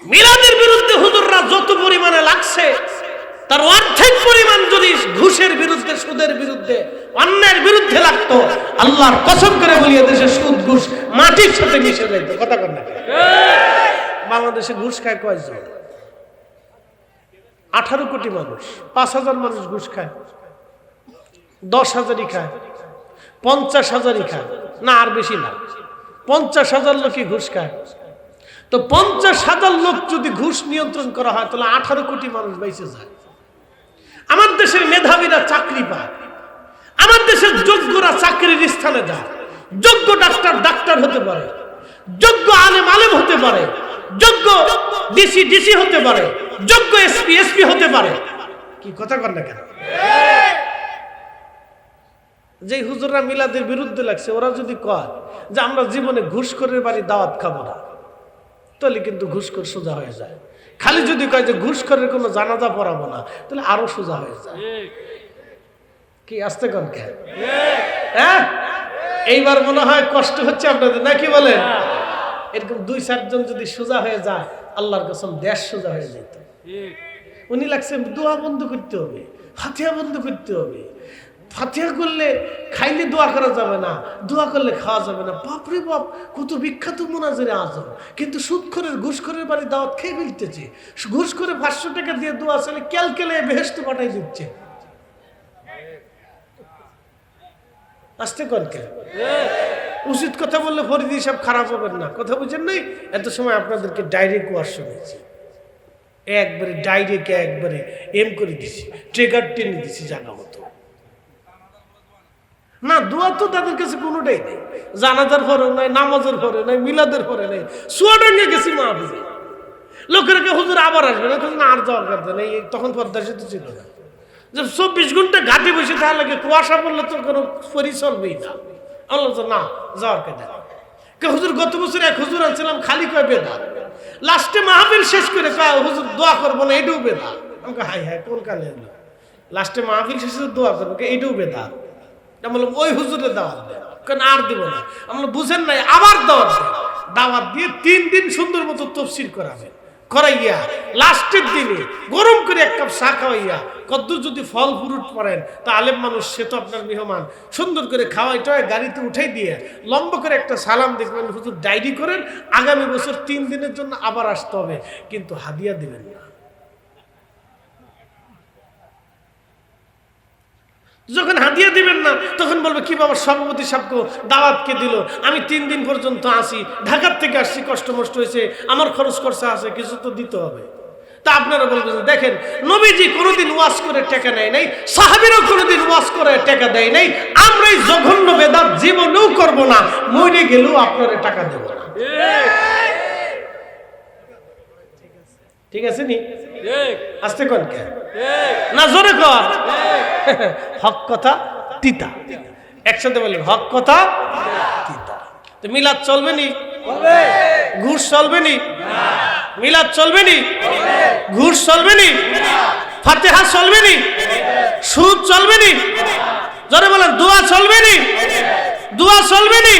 মিলাদের বিরুদ্ধে হুজুররা যত পরিমাণে লাগছে, তার অর্ধেক পরিমাণ যদি ঘুষের বিরুদ্ধে, সুদের বিরুদ্ধে, অন্যায়ের বিরুদ্ধে লাগতো, আল্লাহর কসম করে বলি দেশে সুদ ঘুষ মাটির সাথে মিশে যাইত। কথা কর না? বাংলাদেশে ঘুষ খায় কয়জন? 18 কোটি মানুষ, 5,000 মানুষ ঘুষ খায়, 10,000ই খায়, 50,000ই খায়, না আর বেশি না, 50,000 লোকই ঘুষ খায়। তো 50,000 লোক যদি ঘুষ নিয়ন্ত্রণ করা হয় তাহলে 18 কোটি মানুষ বেঁচে যায়। আমার দেশের মেধাবীরা চাকরি পায়, আমার দেশের যোগ্যরা চাকরির স্থানে যায়। যোগ্য ডাক্তার হতে পারে, যোগ্য আলেম হতে পারে, যোগ্য ডিসি হতে পারে, যোগ্য এসপি হতে পারে। কি কথা কর না কেন? যে হুজুররা মিলাদের বিরুদ্ধে লাগছে, ওরা যদি কয় যে আমরা জীবনে ঘুষখোরের বাড়ি দাওয়াত খাবো না, তাহলে কিন্তু ঘুষখোর সোজা হয়ে যায়। খালি যদি কয় যে ঘুষখোরের কোনো জানাজা পড়াবো না, তাহলে আরো সোজা হয়ে যায়। কি আসতে কন কে? হ্যাঁ, এইবার মনে হয় কষ্ট হচ্ছে আপনাদের, নাকি বলেন? এরকম 2-4 জন যদি সোজা হয়ে যায়, আল্লাহর কসম দেশ সোজা হয়ে যেত। উনি লাগছে দোয়া বন্ধ করতে হবে, ফাতিহা বন্ধ করতে হবে, ফাতিহা করলে খাইলে দোয়া করা যাবে না, দোয়া করলে খাওয়া যাবে না। বাপরে বাপ, কত বিখ্যাত মুনাজিরে আজম, কিন্তু সুদখোরের ঘুষখোরের বাড়ি দাওয়াত খেয়ে ফেলতেছে, ঘুষ করে 500 টাকা দিয়ে দোয়া চলে ক্যালকেলে বেহেশতে পাঠাই দিচ্ছে। আসতে কনকে উচিত কথা বললে ফরিদি সব খারাপ হবেন না, কথা বুঝেন নাই? এত সময় আপনাদেরকে ডাইরেক্ট ওয়াজ শুনেছি, একবারে ডাইরেক্ট একবারে এম করে দিছি, ট্রিগার টেনে দিছি জানা মতো। না দোয়া তো তাদের কাছে কোনোটাই নেই, জানাজার পরে নাই, নামাজের পরে নাই, মিলাদের পরে নাই, চুয়াডাঙ্গে গেছি মাহফিলে, লোকেরা হুজুর আবার আসবে না, না আর যাওয়ার কথা নেই। তখন পদ্মা সেতু ছিল না, যে 24 ঘন্টা ঘাটে বসে থাকা লাগে, কুয়াশা পড়লে তো কোনো ফরি চলবেই না। আল্লাহ না যাওয়ার কথা হুজুর, গত বছর এক হুজুর আনছিলাম, খালি কয় বেদা, লাস্টে মাহফিল শেষ করে কয় হুজুর দোয়া করবো না, এটাও বেদা। আমাকে হাই হাই কোন কালে এলো, লাস্টে মাহফিল শেষে দোয়া করবো, এটাও বেদা। বললাম ওই হুজুরের দাওয়াত দেয়, কেন আর দিব না। আমরা বুঝেন নাই, আবার দাওয়াত দেয়, দাওয়াত দিয়ে 3 দিন সুন্দর মতো তফসির করাবেন, করাইয়া লাস্টের দিনে গরম করে 1 কাপ চা খাওয়াইয়া, কদ্দুর যদি ফল ফ্রুট পড়েন তা আলেম মানুষ, সে তো আপনার মেহমান, সুন্দর করে খাওয়াইটায় গাড়িতে উঠাই দিয়ে লম্বা করে একটা সালাম দেখবেন, হুজুর ডায়েরি করেন, আগামী বছর 3 দিনের জন্য আবার আসতে হবে, কিন্তু হাদিয়া দিবেন না। যখন হাদিয়া দিবেন না তখন বলবে কি বাবা সভাপতি সাহেবকে দাওয়াতকে দিল, আমি 3 দিন পর্যন্ত আসি, ঢাকার থেকে আসছি, কষ্ট মষ্ট হয়েছে, আমার খরচ খরচা আছে, কিছু তো দিতে হবে। তা আপনারা বলবেন দেখেন, নবীজি কোনোদিন ওয়াজ করে টাকা নেয় নাই, সাহাবীরাও কোনোদিন ওয়াজ করে টাকা দেয় নাই, আমরা এই জঘন্য বেদাত জীবনেও করব না, মরে গেলেও আপনারা টাকা দেব না। ঠিক আছে নি? আসতে কোন কে না জোরে কর, হক কথা তিতা, একসাথে বললেন হক কথা তিতা। তো মিলাদ চলবে নি? ঘুষ চলবে নি? মিলাদ চলবে নি? ঘুষ চলবে নি? ফাতিহা চলবে নি? সুদ চলবে নি? জোরে বলেন দোয়া চলবে নি? দোয়া চলবে নি?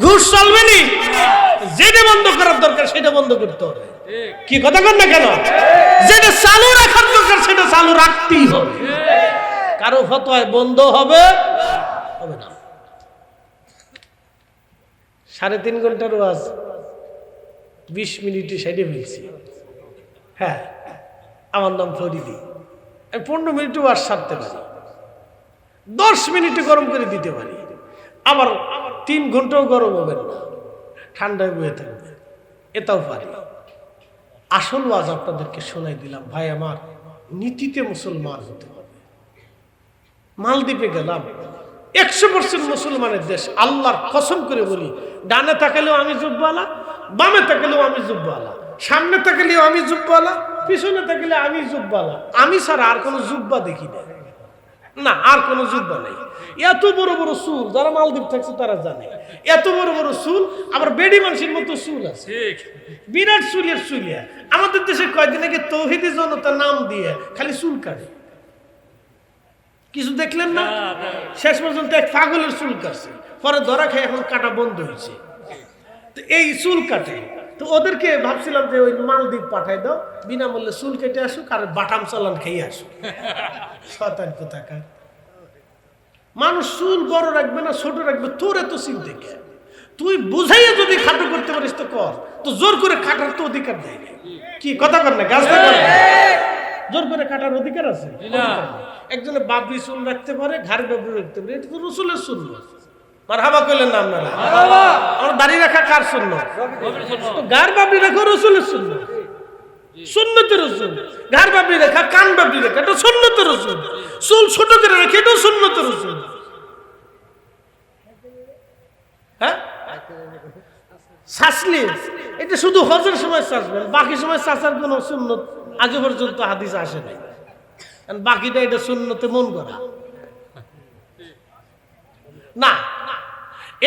ঘুষ চলবে নি? যেটা বন্ধ করার দরকার সেটা বন্ধ করতে হবে। কি কথা কন না কেন? যেটা চালু রাখার দরকার সেটা চালু রাখতেই হবে। কারো ফতোয়ায় বন্ধ হবে হবে না। 3.5 ঘন্টার ওয়াজ 20 মিনিটে সাইডে ফেলছি। হ্যাঁ, আমার নাম ফরিদি, আমি 15 মিনিটে ওয়াজ সারতে পারি, 10 মিনিটে গরম করে দিতে পারি, আবার 3 ঘন্টাও গরম হবে না, ঠান্ডায় বয়ে থাকবে, এটাও পারি। আসল ওয়াজ আপনাদেরকে শোনাই দিলাম। ভাই আমার, নীতিতে মুসলমান হতে হবে। মালদ্বীপে গেলাম, 100% মুসলমানের দেশ, আল্লাহর কসম করে বলি, ডানে তাকালেও আমি জুব্বাওয়ালা, বামে তাকালেও আমি জুব্বাওয়ালা, সামনে তাকালেও আমি জুব্বাওয়ালা, পিছনে তাকালে আমি জুব্বাওয়ালা, আমি ছাড়া আর কোনো জুব্বা দেখি না, না আর কোনো জুব্বা নেই। এত বড় বড় চুল, যারা মালদ্বীপ থাকছে তারা জানে, এত বড় বড় চুল, আবার বেডি মানুষের মতো চুল আছে, বিরাট চুলের চুলিয়া। আমাদের দেশে কয়েকদিন আগে তৌহিদি জনতা নাম দিয়ে খালি চুল কাটে, কিছু দেখলেন না? শেষ পর্যন্ত এক পাগলের চুল কাটছে, পরে ধরা খেয়ে এখন কাটা বন্ধ হয়েছে। তো এই চুল কাটে, তো ওদেরকে ভাবছিলাম যে ওই মালদ্বীপ পাঠাই দাও, বিনামূল্যে চুল কেটে আসুক আর বাটাম চালান খেয়ে আসুক। শয়তান কোথাকার মানুষ, চুল বড় রাখবে না ছোট রাখবে, তোর এত চিন্তা কে? তুই বুঝাইয়া যদি খাটো করতে পারিস তো কর, তো জোর করে কাটার তো অধিকার নেই। কি কথা কর না, গাছ জোর করে কাটার অধিকার আছে? একজনে বাবরি চুল রাখতে পারে, ঘাড় বাবরি রাখতে পারে, এটা তো রসুলের সুন্নাত। মারহাবা কইলেন না আপনারা? আমার দাড়ি রাখা কার সুন্নাত? তো ঘাড় বাবরি রাখা রসুলের সুন্নাত, সুন্নতের রসুল। ঘাড় বাবরি রাখা, কান বাবরি রাখা, এটা সুন্নতের রসুল। চুল ছোট করে রেখে, এটাও সুন্নতের রসুল। হ্যাঁ, শাসলি এটা শুধু হজের সময় শাসবেন, বাকি সময় শাসার কোন সুন্নত আজ পর্যন্ত হাদিস আসে নাই। বাকিটা এটা সুন্নতে মন করা না।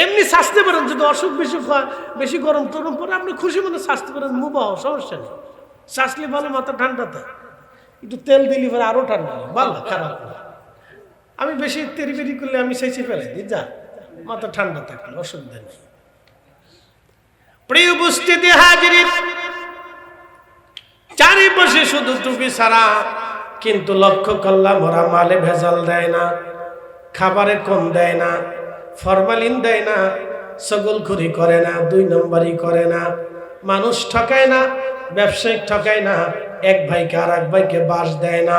এমনি শাসতে পারেন, যদি অসুখ বেশি বেশি গরম টরম পরে আপনি খুশি মনে শাসতে পারেন, মুবাহ, সমস্যা নেই। শাসলে ভালো, মাথা ঠান্ডাতে একটু তেল দিলি পরে আরো ঠান্ডা, ভালো খারাপ না। আমি বেশি তেরি বেরি করলে আমি সেচে ফেলাই দিই, যা মাথা ঠান্ডা থাকলে অসুবিধা নেই। প্রিয় উপস্থিতি হাজির, 4 বসে শুধু টুপি ছাড়া, কিন্তু লক্ষ্য করলাম ওরা মালে ভেজাল দেয় না, খাবারে কম দেয় না, ফরমালিন দেয় না, ছগলখুরি করে না, 2 নম্বরই করে না, মানুষ ঠকায় না, ব্যবসায়িক ঠকায় না, এক ভাইকে আর এক ভাইকে বাস দেয় না,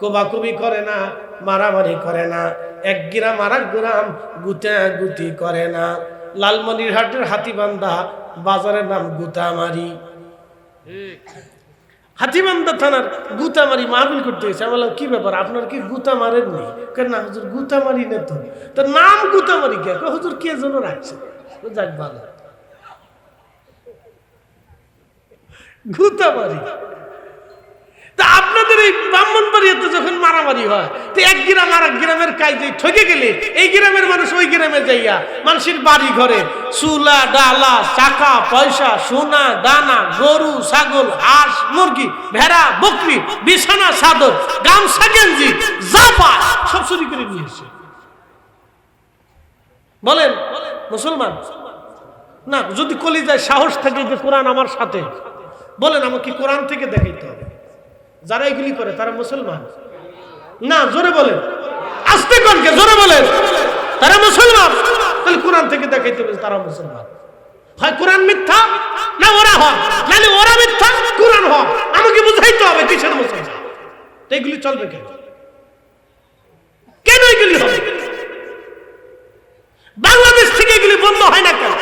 কোবাকুবি করে না, মারামারি করে না, এক গ্রাম আর এক গ্রাম গুতাগুতি করে না। লালমনিরহাটের হাতিবান্ধা বাজারের নাম গুতামারি, হাতিবান্ধা থানার গুতামারি মাহফিল করতে গেছে। আমি বললাম কি ব্যাপার, আপনার কি গুতা মারেন নি? না হুজুর গুতামারি না, তো নাম গুতামারি কে? হুজুর কে যেন রাখছে, যাক ভালো, গুতামারি। তা আপনাদের এই ব্রাহ্মণবাড়িয়াতে যখন মারামারি হয়, তো এক গ্রাম আর এক গ্রামের কাজে ঠকে গেলে এই গ্রামের মানুষ ওই গ্রামে যাইয়া মানুষের বাড়ি ঘরে চুলা ডালা চাকা পয়সা সোনা দানা গরু ছাগল হাঁস মুরগি ভেড়া বকরি বিছানা চাদর গামছা গেঞ্জি যা পায় সব চুরি করে নিয়ে এসে। বলেন মুসলমান না? যদি কলিজায় সাহস থাকে যে কোরআন আমার সাথে, বলেন আমাকে কোরআন থেকে দেখাইতে হবে। যারা এগুলি করে তারা মুসলমান না? জোরে বলেন, আস্তে কনকে জোরে বলেন, তারা মুসলমান। তাহলে কোরআন থেকে দেখাইতে হবে তারা মুসলমান। হয় কোরআন মিথ্যা, না ওরা হয়, নাহলে ওরা মিথ্যা কোরআন হয়। আমাকে বুঝাইতে হবে কিসের মুসলমান। তো এগুলি চলবে কেন? কেন এগুলি হবে? বাংলাদেশ থেকে এগুলি বন্ধ হয় না কেন?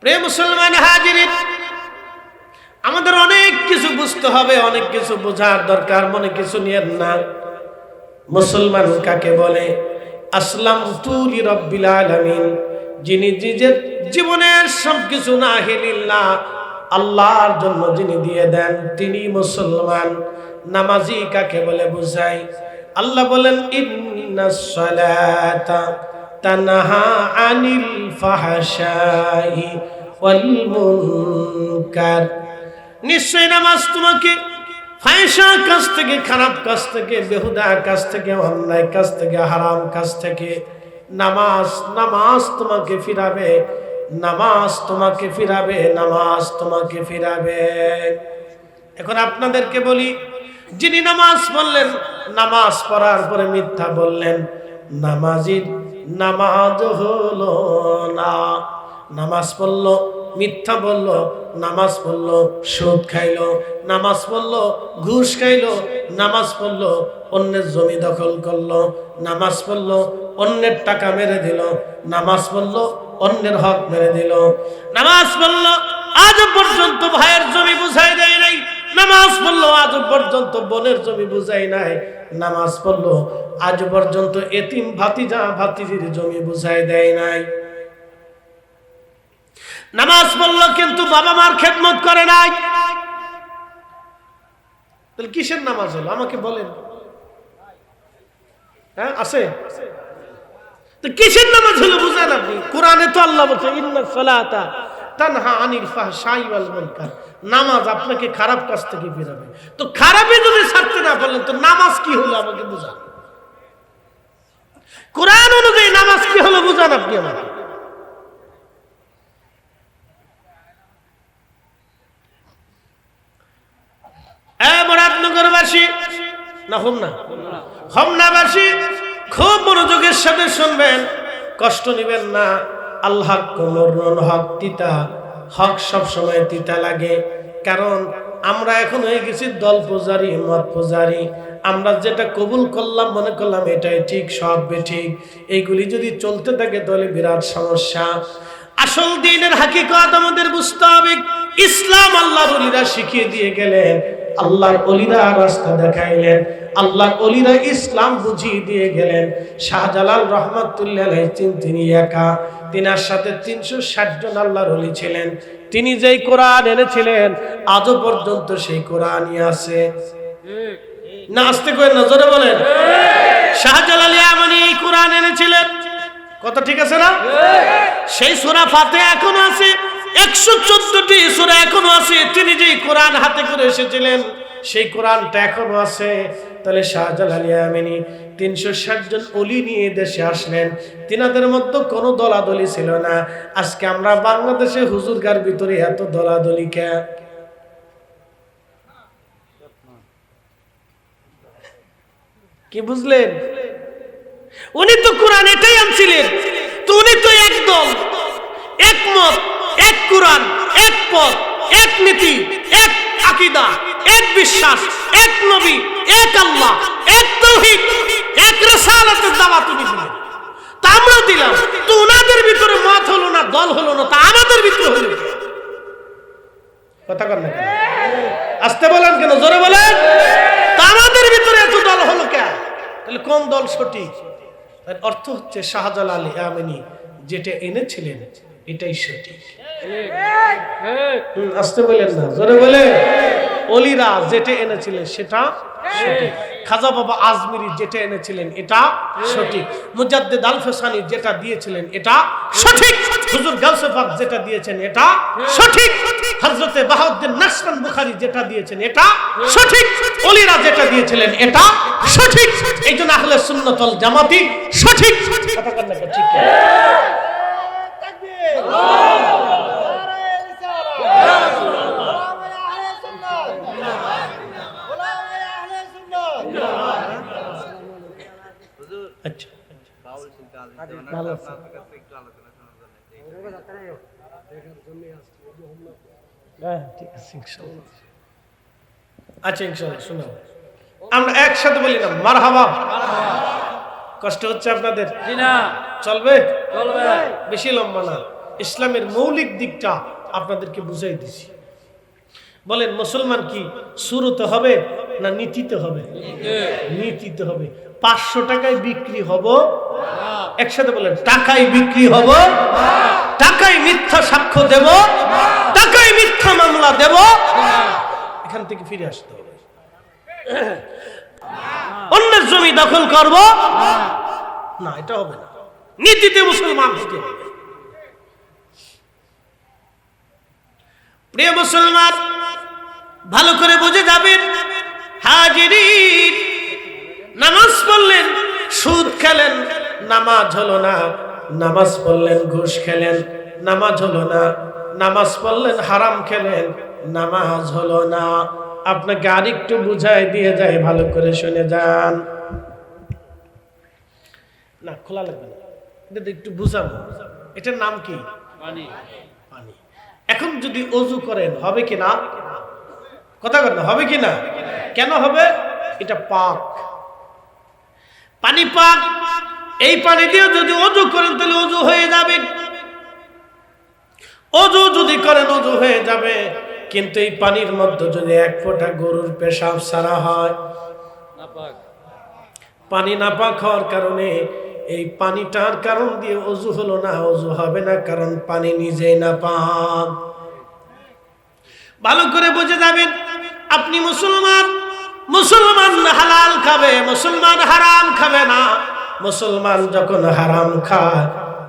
প্রিয় মুসলমান হাজিরিন, আমাদের অনেক কিছু বুঝতে হবে, অনেক কিছু বোঝার দরকার। মনে কিছু নিয়েন না। মুসলমান কাকে বলে? আসলামতু লিরাব্বিল আলামিন, যিনি নিজের জীবনের সবকিছু নাহিলিল্লাহ আল্লাহর জন্য যিনি দিয়ে দেন, তিনি মুসলমান। নামাজি কাকে বলে বুঝাই? আল্লাহ বলেন ইন্নাস সালাতা তানহা আনিল ফাহশাই ওয়াল মুনকার, নিশ্চয় নামাজ তোমাকে ফাহিশা কাজ থেকে, খারাপ কাজ থেকে, বেহুদা কাজ থেকে, অন্যায় কাজ থেকে, হারাম কাজ থেকে নামাজ তোমাকে ফিরাবে, নামাজ তোমাকে ফিরাবে, নামাজ তোমাকে ফিরাবে। এখন আপনাদেরকে বলি, যিনি নামাজ পড়লেন, নামাজ পড়ার পরে মিথ্যা বললেন, নামাজির নামাজ হলো না। নামাজ পড়লো, মিথ্যা বললো, নামাজ পড়লো, সুদ খাইলো, নামাজ পড়লো, ঘুষ খাইলো, নামাজ পড়লো, অন্যের জমি দখল করলো, নামাজ পড়লো, অন্যের টাকা মেরে দিল, নামাজ পড়লো, অন্যের হক মেরে দিল, নামাজ পড়লো, আজ পর্যন্ত ভাইয়ের জমি বুঝাই দেয় নাই, নামাজ পড়লো, আজ পর্যন্ত বোনের জমি বুঝাই নাই, নামাজ পড়লো, আজ পর্যন্ত এতিম ভাতিজা ভাতিজির জমি বুঝাই দেয় নাই, নামাজ পড়লো কিন্তু বাবা মার খেদমত করে নাই। তাহলে কিসের নামাজ হলো আমাকে বলেন? হ্যাঁ আছে? তো কিসের নামাজ হলো বুঝেন আপনি? কোরআনে তো আল্লাহ বলছে ইন্নাস সালাতা তানহা আনিল ফাহশাই ওয়াল মুনকার, নামাজ আপনাকে খারাপ কাজ থেকে ফিরাবে। তো খারাপে যদি ছাড়তে না পারলেন তো নামাজ কি হলো আমাকে বুঝান। কোরআন অনুযায়ী নামাজ কি হলো বুঝান আপনি আমাকে। মুরাদনগরবাসী না হোমনাবাসী খুব মনোযোগের সাথে শুনবেন, কষ্ট নেবেন না। আল্লাহ কোমরন হক তিতা, হক সব সময় তিতা লাগে। কারণ আমরা এখন হয়ে গেছি দল পূজারি, মত পূজারি। আমরা যেটা কবুল করলাম, মনে করলাম এটাই ঠিক, সব বেঠিক। এইগুলি যদি চলতে থাকে তাহলে বিরাট সমস্যা। আসল দ্বীনের হাকিকত আমাদের বুঝতে হবে। ইসলাম আল্লাহর ওলিরা শিখিয়ে দিয়ে গেলেন, আল্লাহর ওলিরা রাস্তা দেখাইলেন, আল্লাহর ওলিরা ইসলাম বুঝিয়ে দিয়ে গেলেন। শাহজালাল রহমাতুল্লাহ আলাইহি তিনি একা, তিনার সাথে 360 জন আল্লাহর ওলি ছিলেন। তিনি যেই কোরআন এনেছিলেন আজও পর্যন্ত সেই কোরআনই আছে। না আসতে কই না, জোরে বলেন। শাহজালাল ইয়ামানি এই কোরআন এনেছিলেন, কথা ঠিক আছে না? সেই সূরা ফাতিহা এখন আছে 114টি সূরা এখনো আছে। তিনি যেই কোরআন হাতে করে এসেছিলেন সেই কোরআনটা এখনো আছে। তাহলে শাহজালাল ইয়ামানি 360 জন ওলি নিয়ে দেশে আসলেন, তিনাদের মধ্যে কোনো দলাদলি ছিল না। আজকে আমরা বাংলাদেশে হুজুরগার ভিতরে এত দলাদলি কে? কি বুঝলেন? উনি তো কোরআন এটাই আনছিলেন, তো উনি তো একদম একমত, এক কোরআন, এক পথ, এক নীতি, এক আকীদা, এক বিশ্বাস, এক নবী, এক আল্লাহ, এক তাওহীদ, এক রিসালাতের দাওয়াত উনি দিলেন। তা আমরা দিলাম, তো ওনাদের ভিতরে মত হলো না, দল হলো না, তা আমাদের ভিতরে হলো। কথা কর না কেন? আস্তে বলেন কেন? জোরে বলেন। তা আমাদের ভিতরে এত দল হলো কেন? তাহলে কোন দল সঠিক? তার অর্থ হচ্ছে শাহজালাল ইয়ামানি যেটা এনেছিলেন এটাই সঠিক। আস্তে বলেন না, জোরে বলে। ওলিরা যেটা এনেছিলেন সেটা সঠিক। খাজা বাবা আজমিরি যেটা এনেছিলেন এটা সঠিক। মুজাদ্দিদ আল ফেসানি যেটা দিয়েছিলেন এটা সঠিক। হুজুর গাউসে পাক যেটা দিয়েছেন এটা সঠিক। হযরতে বাহাউদ্দিন নাসরান বুখারী যেটা দিয়েছেন এটা সঠিক। ওলিরা যেটা দিয়েছিলেন এটা সঠিক। এইজন্য আহলে সুন্নাত ওয়াল জামাতি সঠিক। কথা বলেন না ঠিক? তাকবীর। আচ্ছা ভালো আছে। ঠিক আছে ইনশাআল্লাহ। আচ্ছা ইনশাআল্লাহ শুনো, আমরা একসাথে বলি না মারহাবা? কষ্ট হচ্ছে আপনাদের? জি না, চলবে? চলবে, বেশি লম্বা না। ইসলামের মৌলিক দিকটা আপনাদেরকে বুঝাই দিছি। বলেন মুসলমান কি শুরুতে হবে না নীতিতে হবে? নীতিতে হবে। 500 টাকায় বিক্রি হব, একসাথে বলেন টাকায় বিক্রি হব, টাকায় মিথ্যা সাক্ষ্য দেব, টাকায় মিথ্যা মামলা দেব, এখান থেকে ফিরে আসতে হবে। অন্যের জমি দখল করব না, এটা হবে না। নীতিতে মুসলমান হতে হবে। প্রিয় মুসলমান, ভালো করে বুঝে যাবেন। হাজিরিন, নামাজ পড়লেন, সুদ খেলেন, নামাজ হলো না। নামাজ পড়লেন, ঘুষ খেলেন, নামাজ হলো না। নামাজ পড়লেন, হারাম খেলেন, নামাজ হলো না। আপনাকে আরেকটু বুঝাই দিয়ে যায়, ভালো করে শুনে যান। না খোলা লাগবে না, এটা একটু বুঝাবো। এটার নাম কি? পানি। পানি। এখন যদি ওযু করেন হবে কি না? কথা বলেন, হবে কি না? কেন হবে? এটা পাক, পানি পাক। এই পানি দিয়ে যদি ওযু করেন তাহলে ওযু হয়ে যাবে। ওযু যদি করেন ওযু হয়ে যাবে। কিন্তু এই পানির মধ্যে যদি এক ফোঁটা গরুর পেশাব ছাড়া হয়, পানি নাপাক হওয়ার কারণে এই পানিটার কারণ দিয়ে ওযু হলো না, ওযু হবে না, কারণ পানি নিজেই নাপাক। ভালো করে বুঝে যাবেন। আপনি মুসলমান, মুসলমান হালাল খাবে, মুসলমান হারাম খাবে না। মুসলমান যখন হারাম খায়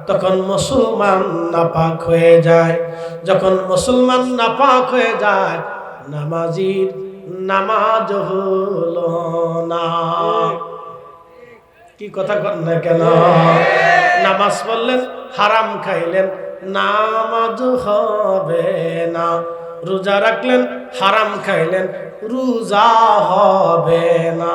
তখন মুসলমান নাপাক হয়ে যায়। যখন মুসলমান নাপাক হয়ে যায়, নামাজির নামাজ হলো না। কি কথা কন না কেন? নামাজ পড়লেন, হারাম খাইলেন, নামাজ হবে না। রোজা রাখলেন, হারাম খাইলেন, রোজা হবে না।